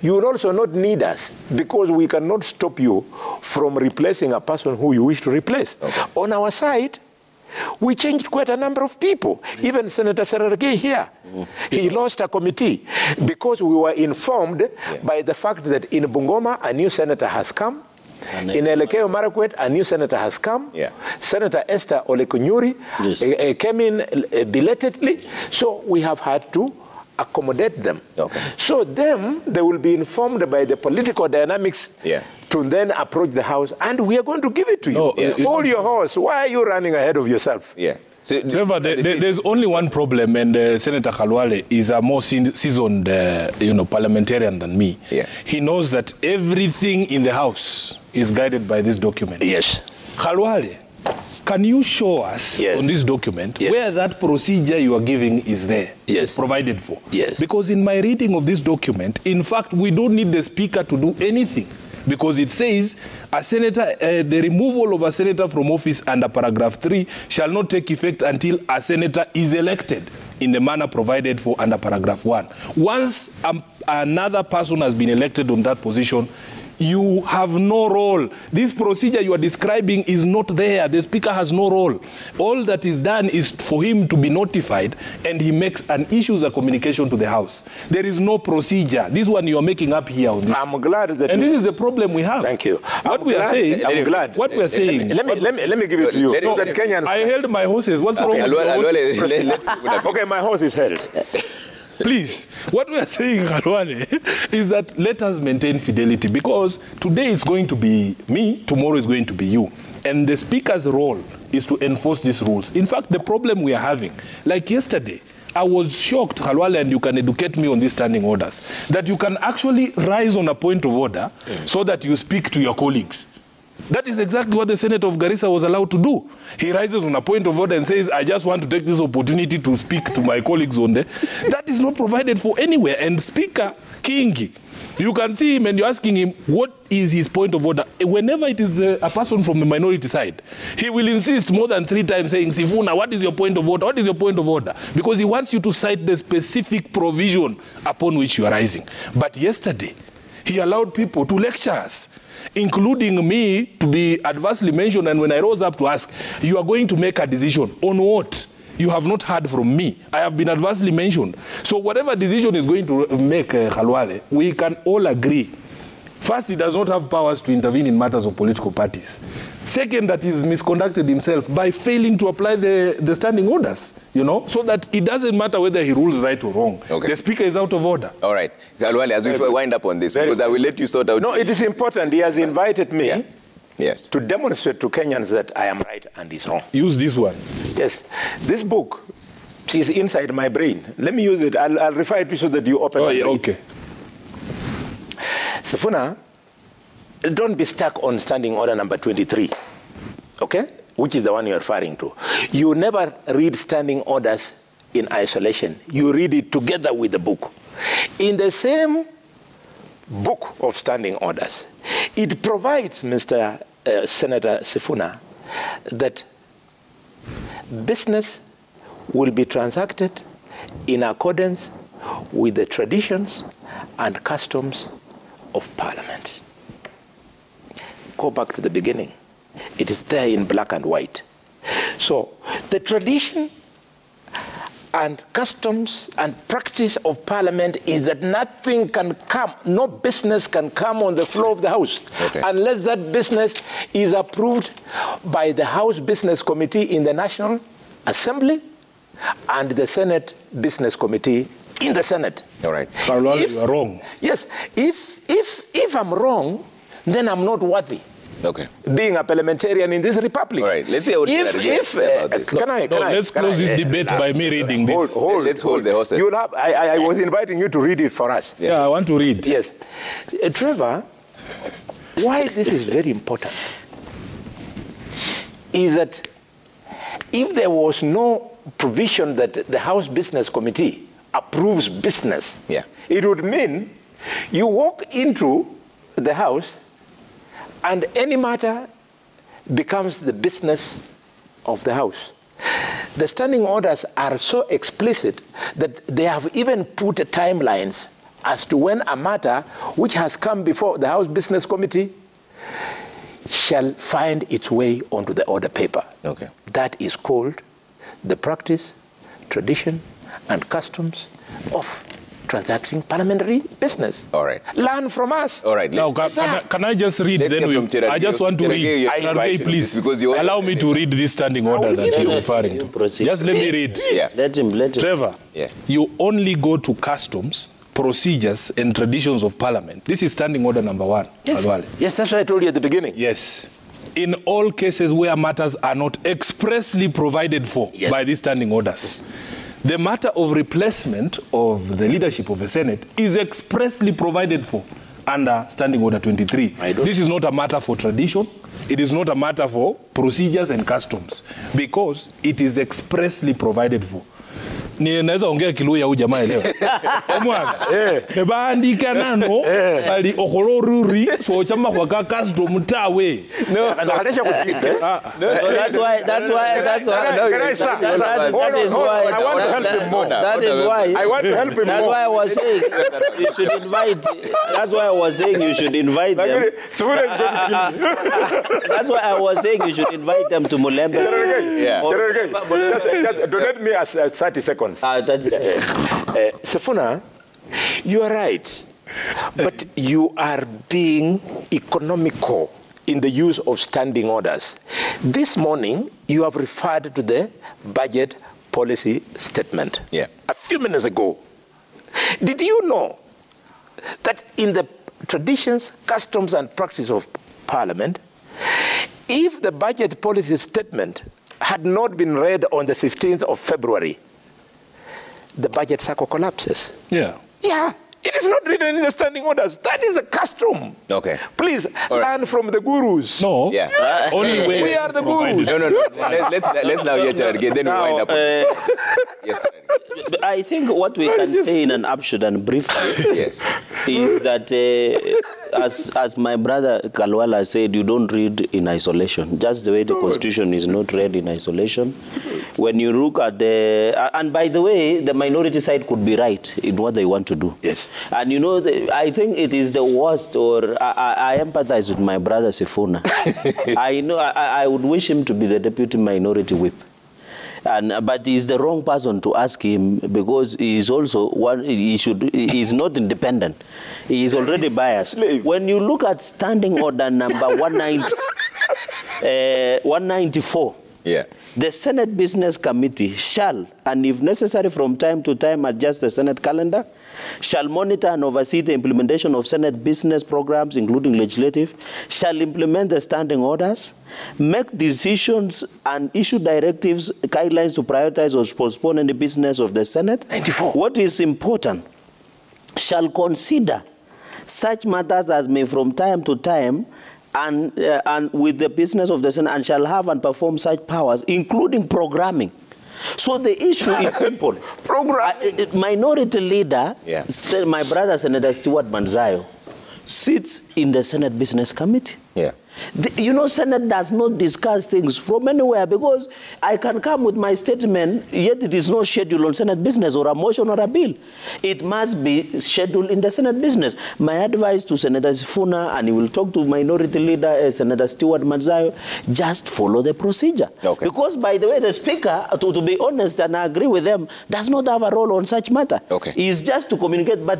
You will also not need us, because we cannot stop you from replacing a person who you wish to replace. On our side, we changed quite a number of people. Even Senator Serargei here, he lost a committee because we were informed by the fact that in Bungoma, a new senator has come. In Elekeo Marakwet, a new senator has come. Senator Esther Olekunyuri came in belatedly. So we have had to accommodate them. So they will be informed by the political dynamics to then approach the House, and we are going to give it to you. Hold your horse. Why are you running ahead of yourself? So, Trevor, there's only one problem, and Senator Khalwale is a more seasoned, parliamentarian than me. He knows that everything in the House is guided by this document. Yes. Khalwale, Can you show us on this document where that procedure you are giving is there? Is provided for? Yes. Because in my reading of this document, in fact, we don't need the speaker to do anything. Because it says, a senator, the removal of a senator from office under paragraph 3 shall not take effect until a senator is elected in the manner provided for under paragraph 1. Once another person has been elected on that position, you have no role. This procedure you are describing is not there. The speaker has no role. All that is done is for him to be notified, and he makes and issues a communication to the House. There is no procedure. This one you are making up here. On this. I'm glad that. And this is the problem we have. Thank you. What we are saying. I'm glad. What we are saying. Let me give it to you. No, I held my horses. What's wrong with your horse? Okay, my horse is held. Please, what we are saying, Khalwale, is that let us maintain fidelity, because today it's going to be me, tomorrow is going to be you. And the speaker's role is to enforce these rules. In fact, the problem we are having, like yesterday, I was shocked, Khalwale, and you can educate me on these standing orders, that you can actually rise on a point of order so that you speak to your colleagues. That is exactly what the Senator of Garissa was allowed to do. He rises on a point of order and says, I just want to take this opportunity to speak to my colleagues on there. That is not provided for anywhere. And Speaker Kingi, you can see him and you're asking him, what is his point of order? Whenever it is a person from the minority side, he will insist more than 3 times saying, Sifuna, what is your point of order? What is your point of order? Because he wants you to cite the specific provision upon which you are rising. But yesterday, he allowed people to lecture us, including me, to be adversely mentioned. And when I rose up to ask, you are going to make a decision on what? You have not heard from me. I have been adversely mentioned. So whatever decision is going to make Khalwale, we can all agree. First, he does not have powers to intervene in matters of political parties. Second, that he's misconducted himself by failing to apply the standing orders, you know, so that it doesn't matter whether he rules right or wrong. Okay. The speaker is out of order. All right. Khalwale, as we wind up on this, because I will let you sort out. No, it is important. He has invited me yes, to demonstrate to Kenyans that I am right and he's wrong. Use this one. Yes. This book is inside my brain. Let me use it. I'll refer it to you so that you open it. Okay. Sifuna, don't be stuck on standing order number 23, okay? Which is the one you're referring to. You never read standing orders in isolation. You read it together with the book. In the same book of standing orders, it provides, Mr. Senator Sifuna, that business will be transacted in accordance with the traditions and customs of Parliament. Go back to the beginning. It is there in black and white. So the tradition and customs and practice of Parliament is that nothing can come, no business can come on the floor of the House unless that business is approved by the House Business Committee in the National Assembly and the Senate Business Committee in the Senate. All right. You are wrong. Yes. If I'm wrong, then I'm not worthy. Okay. Being a parliamentarian in this republic. All right. Let's see what let's close this debate by me reading this. Let's hold the horses. I was inviting you to read it for us. Yeah, I want to read. Yes. Trevor, why this is very important is that if there was no provision that the House Business Committee approves business, it would mean you walk into the House and any matter becomes the business of the House. The standing orders are so explicit that they have even put timelines as to when a matter which has come before the House Business Committee shall find its way onto the order paper. Okay. That is called the practice, tradition, and customs of transacting parliamentary business. All right. Learn from us. All right. Now, can I just read? I just want to read. Please, allow me to read this standing order that you're referring to. Just let me read. Let him. Trevor, you only go to customs, procedures, and traditions of Parliament. This is standing order number 1. Yes, that's what I told you at the beginning. Yes. In all cases where matters are not expressly provided for by these standing orders, the matter of replacement of the leadership of the Senate is expressly provided for under Standing Order 23. This is not a matter for tradition. It is not a matter for procedures and customs because it is expressly provided for. Ni naweza ongea Kiluya huyu jamaa leo. Omwana. Nebandika nano ali okoloruri so chama kwa custom tawe. No, that's why that I was saying you should invite. That's why I was saying you should invite them. That's why I was saying you should invite them to Mulembe. Yeah. Donate me as 30 seconds. Sifuna, you are right, but you are being economical in the use of standing orders. This morning, you have referred to the budget policy statement. Yeah. A few minutes ago. Did you know that in the traditions, customs, and practice of Parliament, if the budget policy statement had not been read on the 15th of February, the budget cycle collapses? Yeah. Yeah. It is not written in the standing orders. That is the custom. Okay. Please, learn from the gurus. No. Yeah. Only way We are the gurus. No. Let's now hear Chair again. Then we wind up. Yes. I think what we can say in an upshot and briefly Yes. is that, as my brother Kalwala said, you don't read in isolation. Just the way the Constitution is not read in isolation. When you look at the... and by the way, the minority side could be right in what they want to do. Yes. And you know, I think it is the worst, or I empathize with my brother Sifuna. I would wish him to be the deputy minority whip. But he's the wrong person to ask him because he is also one. He is not independent. He is already biased. When you look at Standing Order number 194, Yeah. the Senate Business Committee shall, and if necessary from time to time, adjust the Senate calendar, shall monitor and oversee the implementation of Senate business programs, including legislative, shall implement the standing orders, make decisions and issue directives, guidelines to prioritize or postpone any business of the Senate. 94. What is important, shall consider such matters as may from time to time and with the business of the Senate, and shall have and perform such powers, including programming. So the issue is simple. Minority leader, Yeah. my brother Senator Stewart Manzayo, sits in the Senate Business Committee. Yeah. You know, Senate does not discuss things from anywhere because I can come with my statement, yet it is not scheduled on Senate business or a motion or a bill. It must be scheduled in the Senate business. My advice to Senator Sifuna, and he will talk to minority leader Senator Stewart Manzayo, just follow the procedure. Okay. Because, by the way, the Speaker, to be honest, and I agree with them, does not have a role on such matter. Okay. It's just to communicate, but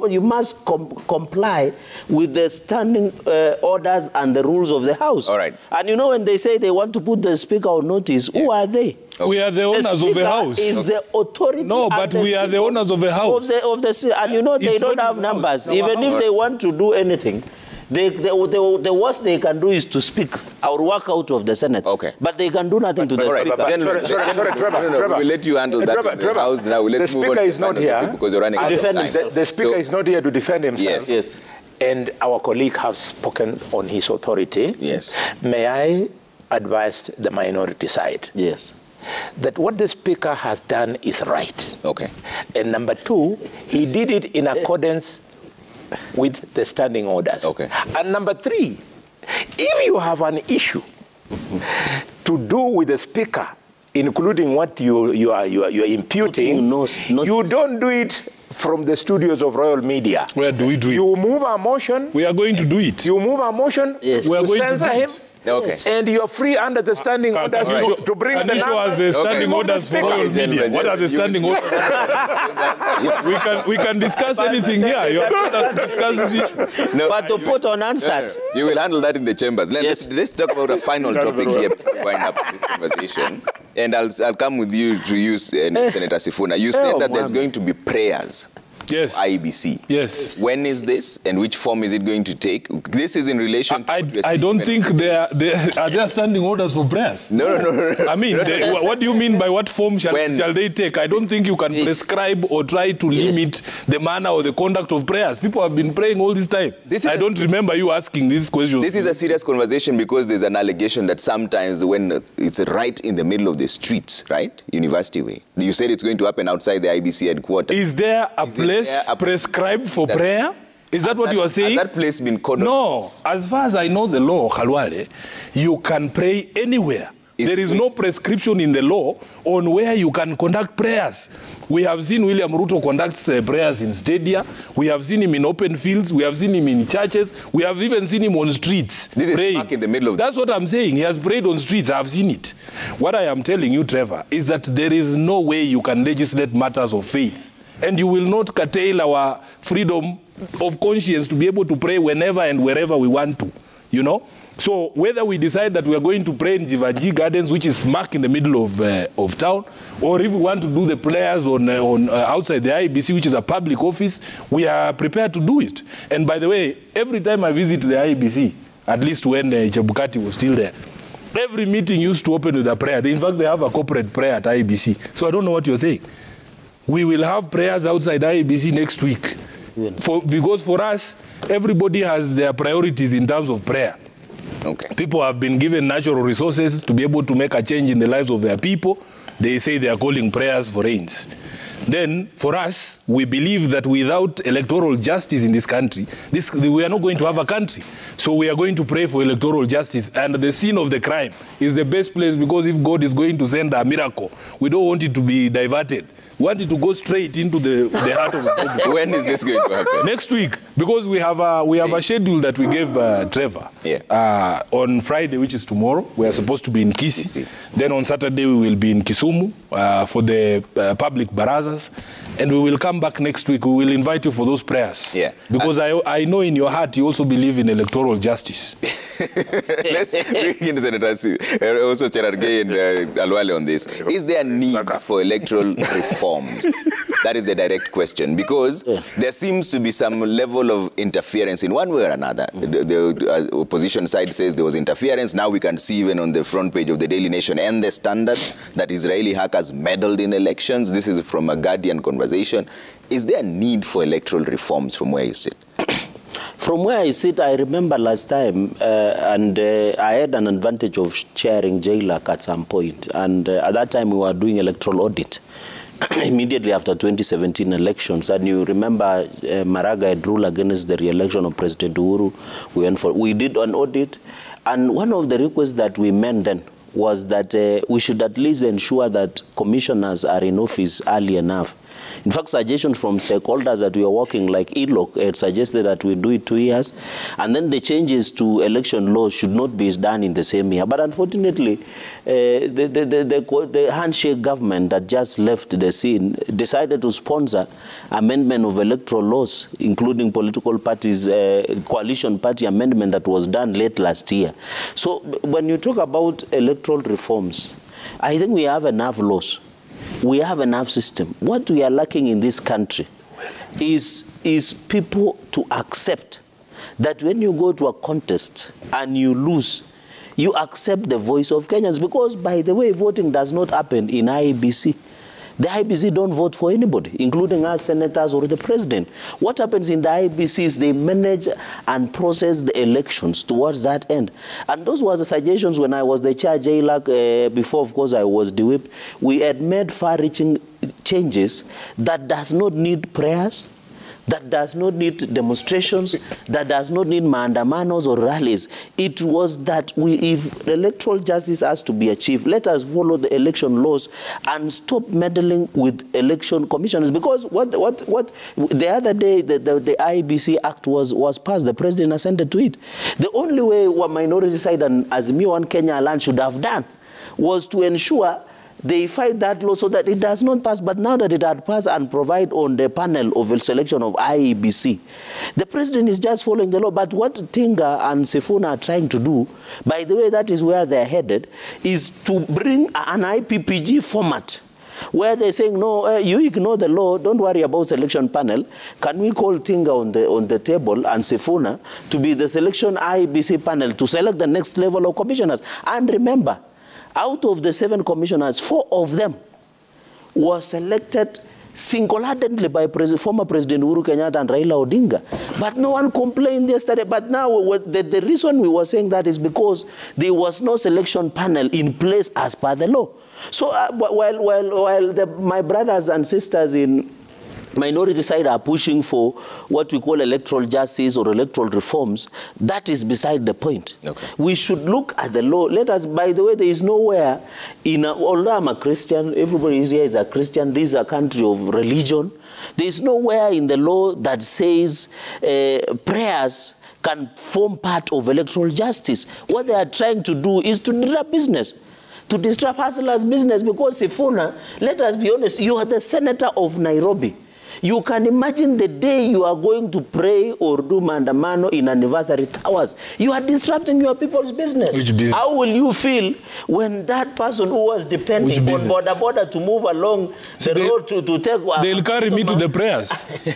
you must comply with the standing orders and the rules of the House. All right. And you know, when they say they want to put the Speaker on notice, who are they? We are the owners of the House. Is the authority. No, but we are the owners of the House. And you know, they don't have numbers. Even if they want to do anything, the worst they can do is to speak or walk out of the Senate. Okay. But they can do nothing to the Speaker. Trevor, we'll let you handle that in the House now. Let's move on. The Speaker is not here because you're running out of time. The Speaker is not here to defend himself. Yes. And our colleague has spoken on his authority. Yes. May I advise the minority side? Yes. That what the Speaker has done is right. Okay. And number two, he did it in accordance with the standing orders. Okay. And number three, if you have an issue to do with the Speaker, including what you are imputing, you don't do it from the studios of Royal Media. Where do we do it? You move a motion. We are going to do it. You move a motion. Yes. We are to going to censor do him. it. Okay. And you're free under the standing orders to bring the numbers. As standing Remove the orders for Speaker. Royal Media. What are the standing orders? we can discuss anything here. You have told us to discuss this issue. No, but to put unanswered. You will handle that in the chambers. Let's talk about a final topic here before we wind up this conversation. And I'll come with you to use Senator Sifuna. You said that there's going to be prayers Yes. IEBC. Yes. When is this, and which form is it going to take? This is in relation to I don't think are there standing orders for prayers? No. I mean, what do you mean by what form shall they take? I don't think you can prescribe or try to limit the manner or the conduct of prayers. People have been praying all this time. I don't remember you asking these questions. This is a serious conversation because there's an allegation that sometimes when it's right in the middle of the streets, right? University Way. You said it's going to happen outside the IBC headquarters. Is there a place prescribed for prayer? Is that what you are saying? Has that place been coded? No. As far as I know the law, Khalwale, you can pray anywhere. There is no prescription in the law on where you can conduct prayers. We have seen William Ruto conduct prayers in stadia. We have seen him in open fields. We have seen him in churches. We have even seen him on streets praying. Is back in the middle of That's what I'm saying. He has prayed on streets. I've seen it. What I am telling you, Trevor, is that there is no way you can legislate matters of faith. And you will not curtail our freedom of conscience to be able to pray whenever and wherever we want to, you know? So whether we decide that we are going to pray in Jivaji Gardens, which is smack in the middle of town, or if we want to do the prayers on outside the IEBC, which is a public office, we are prepared to do it. And by the way, every time I visit the IEBC, at least when Chebukati was still there, every meeting used to open with a prayer. In fact, they have a corporate prayer at IEBC. So I don't know what you're saying. We will have prayers outside IEBC next week. Because for us, everybody has their priorities in terms of prayer. Okay. People have been given natural resources to be able to make a change in the lives of their people. They say they are calling prayers for rains. Then, for us, we believe that without electoral justice in this country, we are not going to have a country. So we are going to pray for electoral justice. And the scene of the crime is the best place, because if God is going to send a miracle, we don't want it to be diverted. We want it to go straight into the heart of the problem. When is this going to happen? Next week, because we have a schedule that we gave Trevor. Yeah. On Friday, which is tomorrow, we are supposed to be in Kisii. Then on Saturday, we will be in Kisumu for the public barazas. And we will come back next week. We will invite you for those prayers. Yeah. Because I know in your heart you also believe in electoral justice. Let's bring in Senators, also Cherargei and Alwale on this. Is there a need for electoral reforms? That is the direct question, because there seems to be some level of interference in one way or another. The opposition side says there was interference. Now we can see even on the front page of the Daily Nation and the Standard that Israeli hackers meddled in elections. This is from a Guardian conversation. Is there a need for electoral reforms from where you sit? From where I sit, I remember last time, and I had an advantage of chairing JLAC at some point. And at that time, we were doing electoral audit immediately after 2017 elections. And you remember Maraga had ruled against the re-election of President Uhuru. We did an audit. And one of the requests that we made then was that we should at least ensure that commissioners are in office early enough. In fact, suggestions from stakeholders that we are working, like ELOC, had suggested that we do it 2 years, and then the changes to election laws should not be done in the same year. But unfortunately, the handshake government that just left the scene decided to sponsor amendment of electoral laws, including political parties, coalition party amendment that was done late last year. So when you talk about electoral reforms, I think we have enough laws. We have enough system. What we are lacking in this country is people to accept that when you go to a contest and you lose, you accept the voice of Kenyans. Because, by the way, voting does not happen in IEBC. The IEBC don't vote for anybody, including us senators or the president. What happens in the IEBC is they manage and process the elections towards that end. And those were the suggestions when I was the chair JLAC, before, of course, I was the whip. We had made far-reaching changes that does not need prayers, that does not need demonstrations, that does not need maandamanos or rallies. It was that if electoral justice has to be achieved, let us follow the election laws and stop meddling with election commissioners. Because what the other day, the IEBC Act was passed, the president assented to it. The only way one minority side and Azimio and Kenya Land should have done was to ensure they fight that law so that it does not pass. But now that it had passed and provide on the panel of selection of IEBC, the president is just following the law. But what Tinga and Sifuna are trying to do, by the way, that is where they're headed, is to bring an IPPG format where they're saying, no, you ignore the law, don't worry about selection panel. Can we call Tinga on the table and Sifuna to be the selection IEBC panel to select the next level of commissioners? And remember, out of the 7 commissioners, 4 of them were selected single-handedly by former President Uhuru Kenyatta and Raila Odinga. But no one complained yesterday. But now the reason we were saying that is because there was no selection panel in place as per the law. So while my brothers and sisters in minority side are pushing for what we call electoral justice or electoral reforms, that is beside the point. Okay. We should look at the law. Let us, by the way, there is nowhere although I'm a Christian, everybody here is a Christian, this is a country of religion, there is nowhere in the law that says prayers can form part of electoral justice. What they are trying to do is to disrupt business. To disrupt hustlers' business, because Sifuna, let us be honest, you are the senator of Nairobi. You can imagine the day you are going to pray or do mandamano in anniversary towers. You are disrupting your people's business. Which business? How will you feel when that person who was depending on border to move along the road to take... They'll carry me to the prayers.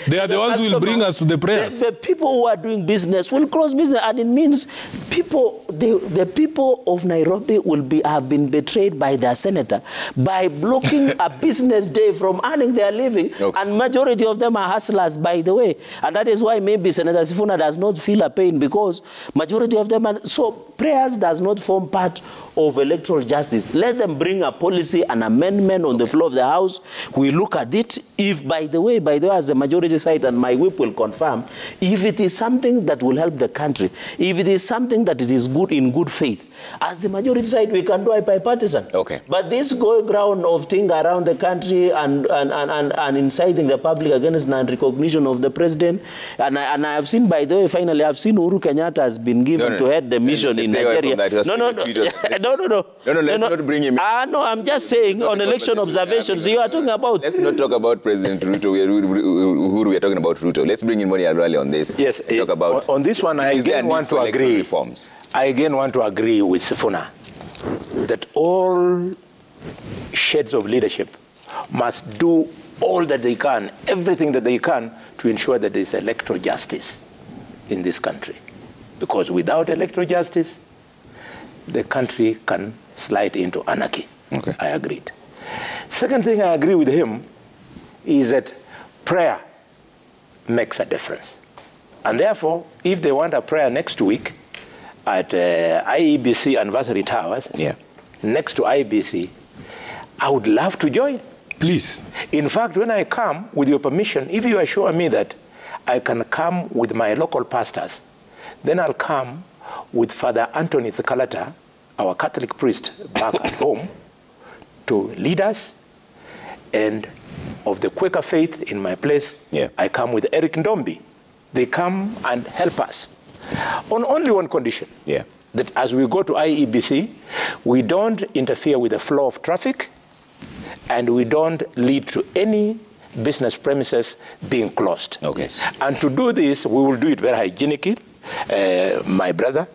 They are the ones who will bring us to the prayers. The people who are doing business will cross business, and it means the people of Nairobi have been betrayed by their senator by blocking a business day from earning their living. Okay. And majority of them are hustlers, by the way. And that is why maybe Senator Sifuna does not feel a pain, because majority of them are... So prayers does not form part of electoral justice. Let them bring a policy, an amendment on the floor of the House. We look at it. If, by the way, as the majority side, and my whip will confirm, if it is something that will help the country, if it is something that is good in good faith, as the majority side, we can do it bipartisan. Okay. But this going round of thing around the country and inciting the public against non-recognition of the president, and I have seen, by the way, finally, I've seen Uhuru Kenyatta has been given to head the mission in Nigeria. No, let's not bring him in. No, I'm just saying on election observations, you are talking about... Let's not talk about President Ruto. Uhuru, we are talking about Ruto. Let's bring in Moni Alwali on this. Yes, talk about on this one, I again want to agree. Reforms. I again want to agree with Sifuna that all shades of leadership must do all that they can, everything that they can, to ensure that there is electoral justice in this country. Because without electoral justice, the country can slide into anarchy. Okay. I agreed. Second thing I agree with him is that prayer makes a difference. And therefore, if they want a prayer next week at IEBC Anniversary Towers, next to IEBC, I would love to join. Please. In fact, when I come, with your permission, if you assure me that I can come with my local pastors, then I'll come with Father Anthony Thakalata, our Catholic priest, back at home, to lead us. And of the Quaker faith in my place, I come with Eric Ndombi. They come and help us on only one condition, that as we go to IEBC, we don't interfere with the flow of traffic, and we don't lead to any business premises being closed. Okay. And to do this, we will do it very hygienically. My brother,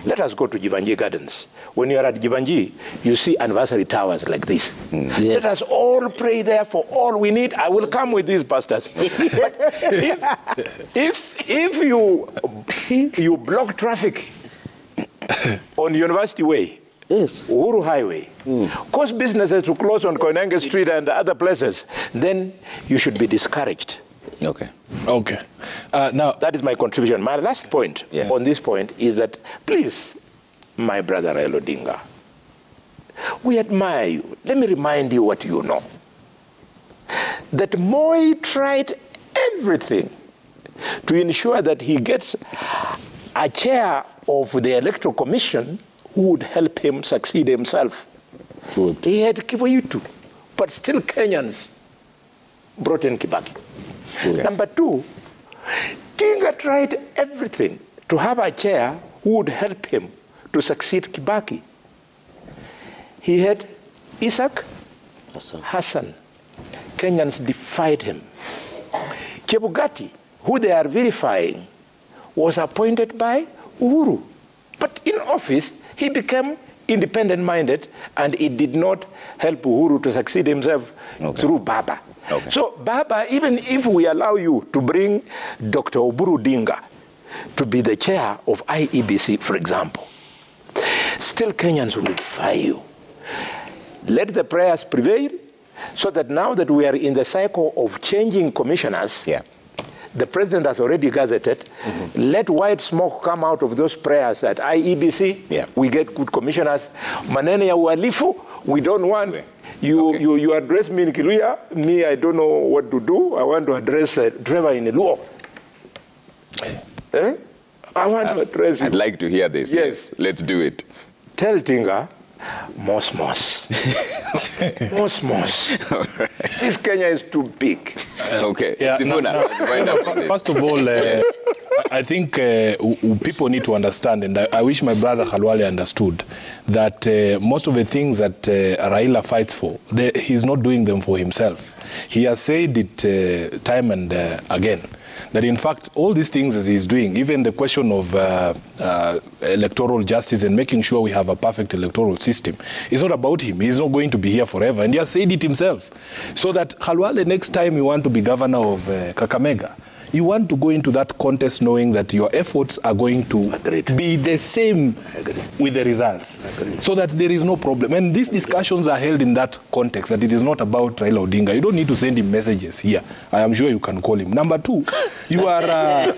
let us go to Jivanji Gardens. When you are at Jivanji, you see anniversary towers like this. Yes. Let us all pray there for all we need. I will come with these pastors. But if you block traffic on University Way, Uhuru Highway, cause businesses to close on Koinange Street and other places, then you should be discouraged. Okay. Okay. Now, that is my contribution. My last point on this point is that, please, my brother Raila Odinga, we admire you. Let me remind you what you know. That Moi tried everything to ensure that he gets a chair of the Electoral Commission who would help him succeed himself. Good. He had Kivoyutu, but still Kenyans brought in Kibaki. Okay. Number two, Tinga tried everything to have a chair who would help him to succeed Kibaki. He had Isaac Hassan. Kenyans defied him. Chebukati, who they are verifying, was appointed by Uhuru. But in office, he became independent-minded, and it did not help Uhuru to succeed himself through Baba. Okay. So Baba, even if we allow you to bring Dr. Oburu Dinga to be the chair of IEBC, for example, still Kenyans will defy you. Let the prayers prevail, so that now that we are in the cycle of changing commissioners, the president has already gazetted, let white smoke come out of those prayers at IEBC. We get good commissioners. Manene ya uhalifu, we don't want. You address me in Kiluya, me, I don't know what to do. I want to address Trevor in Luo. I want to address you. I'd like to hear this. Yes, let's do it. Tell Tinga, Mos. This Kenya is too big. Okay. First of all, I think people need to understand, and I wish my brother Khalwale understood, that most of the things that Raila fights for, he's not doing them for himself. He has said it time and again, that in fact all these things as he's doing, even the question of electoral justice and making sure we have a perfect electoral system, is not about him. He's not going to be here forever, and he has said it himself. So that Khalwale, next time you want to be governor of Kakamega, you want to go into that contest knowing that your efforts are going to be the same with the results, so that there is no problem. And these discussions are held in that context, that it is not about Raila Odinga. You don't need to send him messages here. I am sure you can call him. Number two, you are,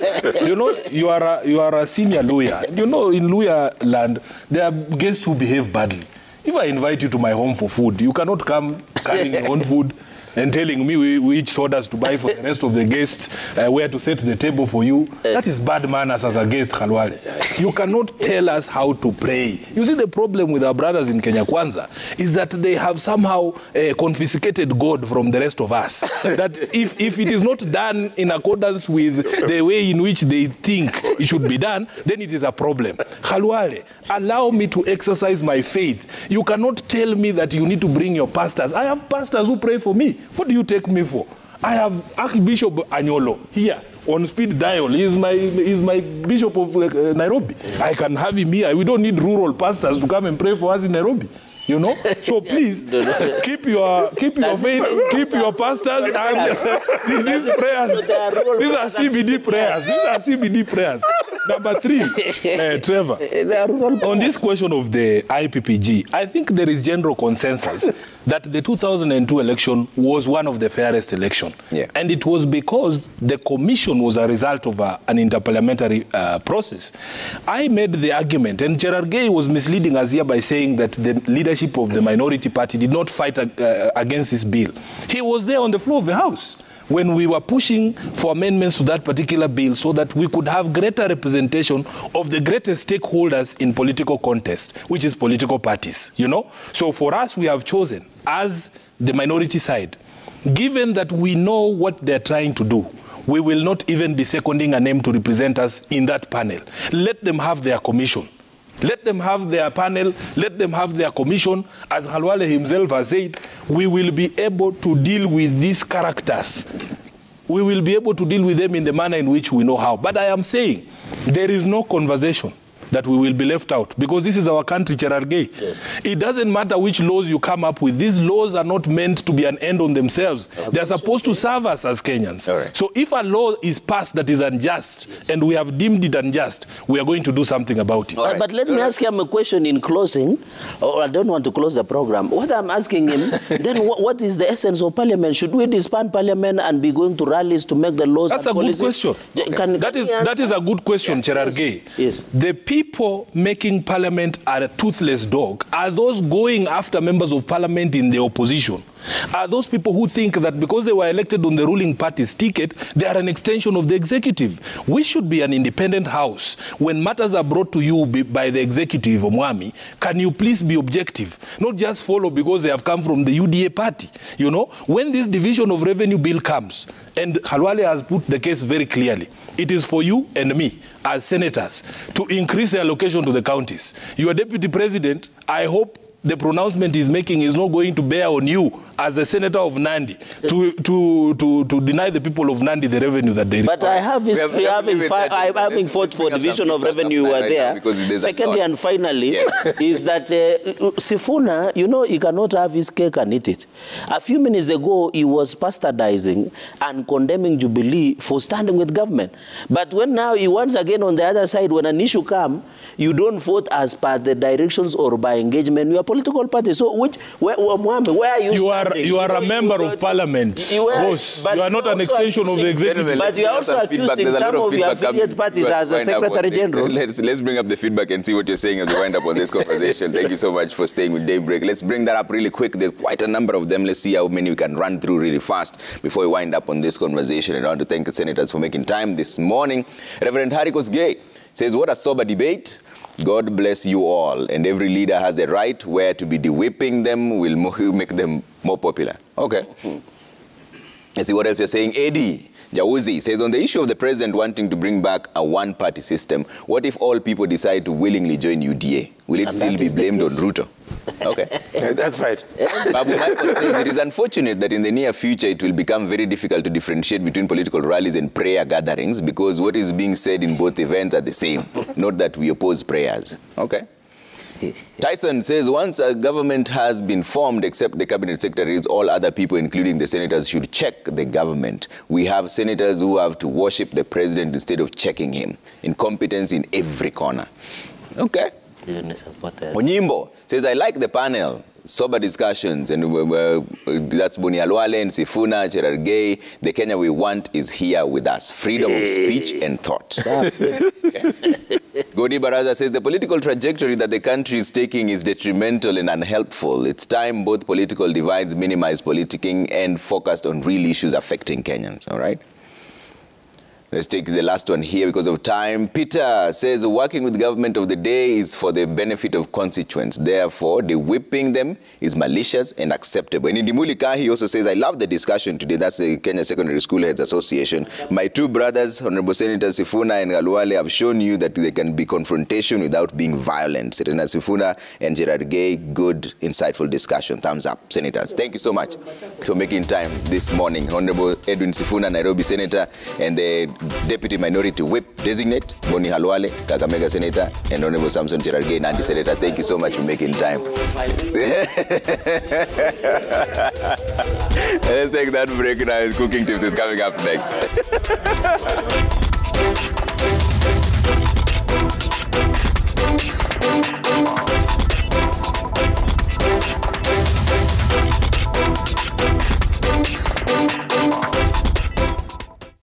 you are a senior lawyer. You know, in lawyer land, there are guests who behave badly. If I invite you to my home for food, you cannot come carrying your own food and telling me which sodas to buy for the rest of the guests, where to set the table for you. That is bad manners as a guest, Khalwale. You cannot tell us how to pray. You see, the problem with our brothers in Kenya Kwanza is that they have somehow confiscated God from the rest of us. That if it is not done in accordance with the way in which they think it should be done, then it is a problem. Khalwale, allow me to exercise my faith. You cannot tell me that you need to bring your pastors. I have pastors who pray for me. What do you take me for? I have Archbishop Anyolo here on speed dial. He is my Bishop of Nairobi. I can have him here. We don't need rural pastors to come and pray for us in Nairobi. You know? So please, keep your faith, keep your pastors, and these prayers, these are CBD prayers. These are CBD prayers. Number three, Trevor, on this question of the IPPG, I think there is general consensus that the 2002 election was one of the fairest elections. And it was because the commission was a result of an interparliamentary process. I made the argument, and Gerard Gay was misleading us here by saying that the leadership of the minority party did not fight against this bill. He was there on the floor of the House when we were pushing for amendments to that particular bill so that we could have greater representation of the greatest stakeholders in political contest, which is political parties, you know? So for us, we have chosen, as the minority side, given that we know what they're trying to do, we will not even be seconding a name to represent us in that panel. Let them have their commission. Let them have their panel, let them have their commission. As Khalwale himself has said, we will be able to deal with these characters. We will be able to deal with them in the manner in which we know how. But I am saying, there is no conversation that we will be left out, because this is our country, Gerard Gay. It doesn't matter which laws you come up with. These laws are not meant to be an end on themselves. They're supposed to serve us as Kenyans. So if a law is passed that is unjust, and we have deemed it unjust, we are going to do something about it. But let me ask him a question in closing. I don't want to close the program. What I'm asking him, then what is the essence of parliament? Should we disband parliament and be going to rallies to make the laws? That's a good question. That is a good question, Gerard Gay. The people making parliament are a toothless dog are those going after members of parliament in the opposition. Are those people who think that because they were elected on the ruling party's ticket, they are an extension of the executive. We should be an independent house. When matters are brought to you by the executive, Omwami, can you please be objective? Not just follow because they have come from the UDA party. You know, when this division of revenue bill comes, and Khalwale has put the case very clearly, it is for you and me as senators to increase the allocation to the counties. Your deputy president, I hope the pronouncement he's making is not going to bear on you as a senator of Nandi to deny the people of Nandi the revenue that they require. But I have history having fought for division of revenue were there. Secondly and finally, is that Sifuna, you know, he cannot have his cake and eat it. A few minutes ago, he was bastardizing and condemning Jubilee for standing with government. But when now he once again on the other side, when an issue comes, you don't vote as per the directions or by engagement. You are a political party. So where are you standing? You are a member of parliament. Boss, you are not an extension of the executive. But you are also accusing some of your affiliate parties as a secretary general. Let's bring up the feedback and see what you're saying as we wind up on this conversation. Thank you so much for staying with Daybreak. Let's bring that up really quick. There's quite a number of them. Let's see how many we can run through really fast before we wind up on this conversation. And I want to thank the senators for making time this morning. Reverend Harikos Gay says, what a sober debate. God bless you all. And every leader has the right where to be de-whipping them will make them more popular. Okay. Let's see what else you're saying. Eddie Jawuzi says, on the issue of the president wanting to bring back a one-party system, what if all people decide to willingly join UDA? Will it still be blamed on Ruto? Okay. That's right. Babu Michael says, it is unfortunate that in the near future it will become very difficult to differentiate between political rallies and prayer gatherings because what is being said in both events are the same. Not that we oppose prayers. Okay. Tyson says, once a government has been formed, except the cabinet secretaries, all other people, including the senators, should check the government. We have senators who have to worship the president instead of checking him. Incompetence in every corner. Okay. Onyimbo says, I like the panel. Sober discussions, and that's Boni Alwale and Sifuna, Cherargei. The Kenya we want is here with us. Freedom of speech and thought. Godi Baraza says, the political trajectory that the country is taking is detrimental and unhelpful. It's time both political divides minimize politicking and focused on real issues affecting Kenyans. All right? Let's take the last one here because of time. Peter says, working with government of the day is for the benefit of constituents. Therefore, the whipping them is malicious and acceptable. And Indimulika, he also says, I love the discussion today. That's the Kenya Secondary School Heads Association. My two brothers, Honorable Senator Sifuna and Galwale, have shown you that there can be confrontation without being violent. Senator Sifuna and Cherargei, good, insightful discussion. Thumbs up, Senators. Thank you so much for making time this morning. Honorable Edwin Sifuna, Nairobi Senator, and the Deputy Minority Whip Designate, Boni Halwale, Kakamega Senator, and Honorable Samson Cherargei, Nandi Senator. Thank you so much for making time. Let's take that break now. Cooking Tips is coming up next.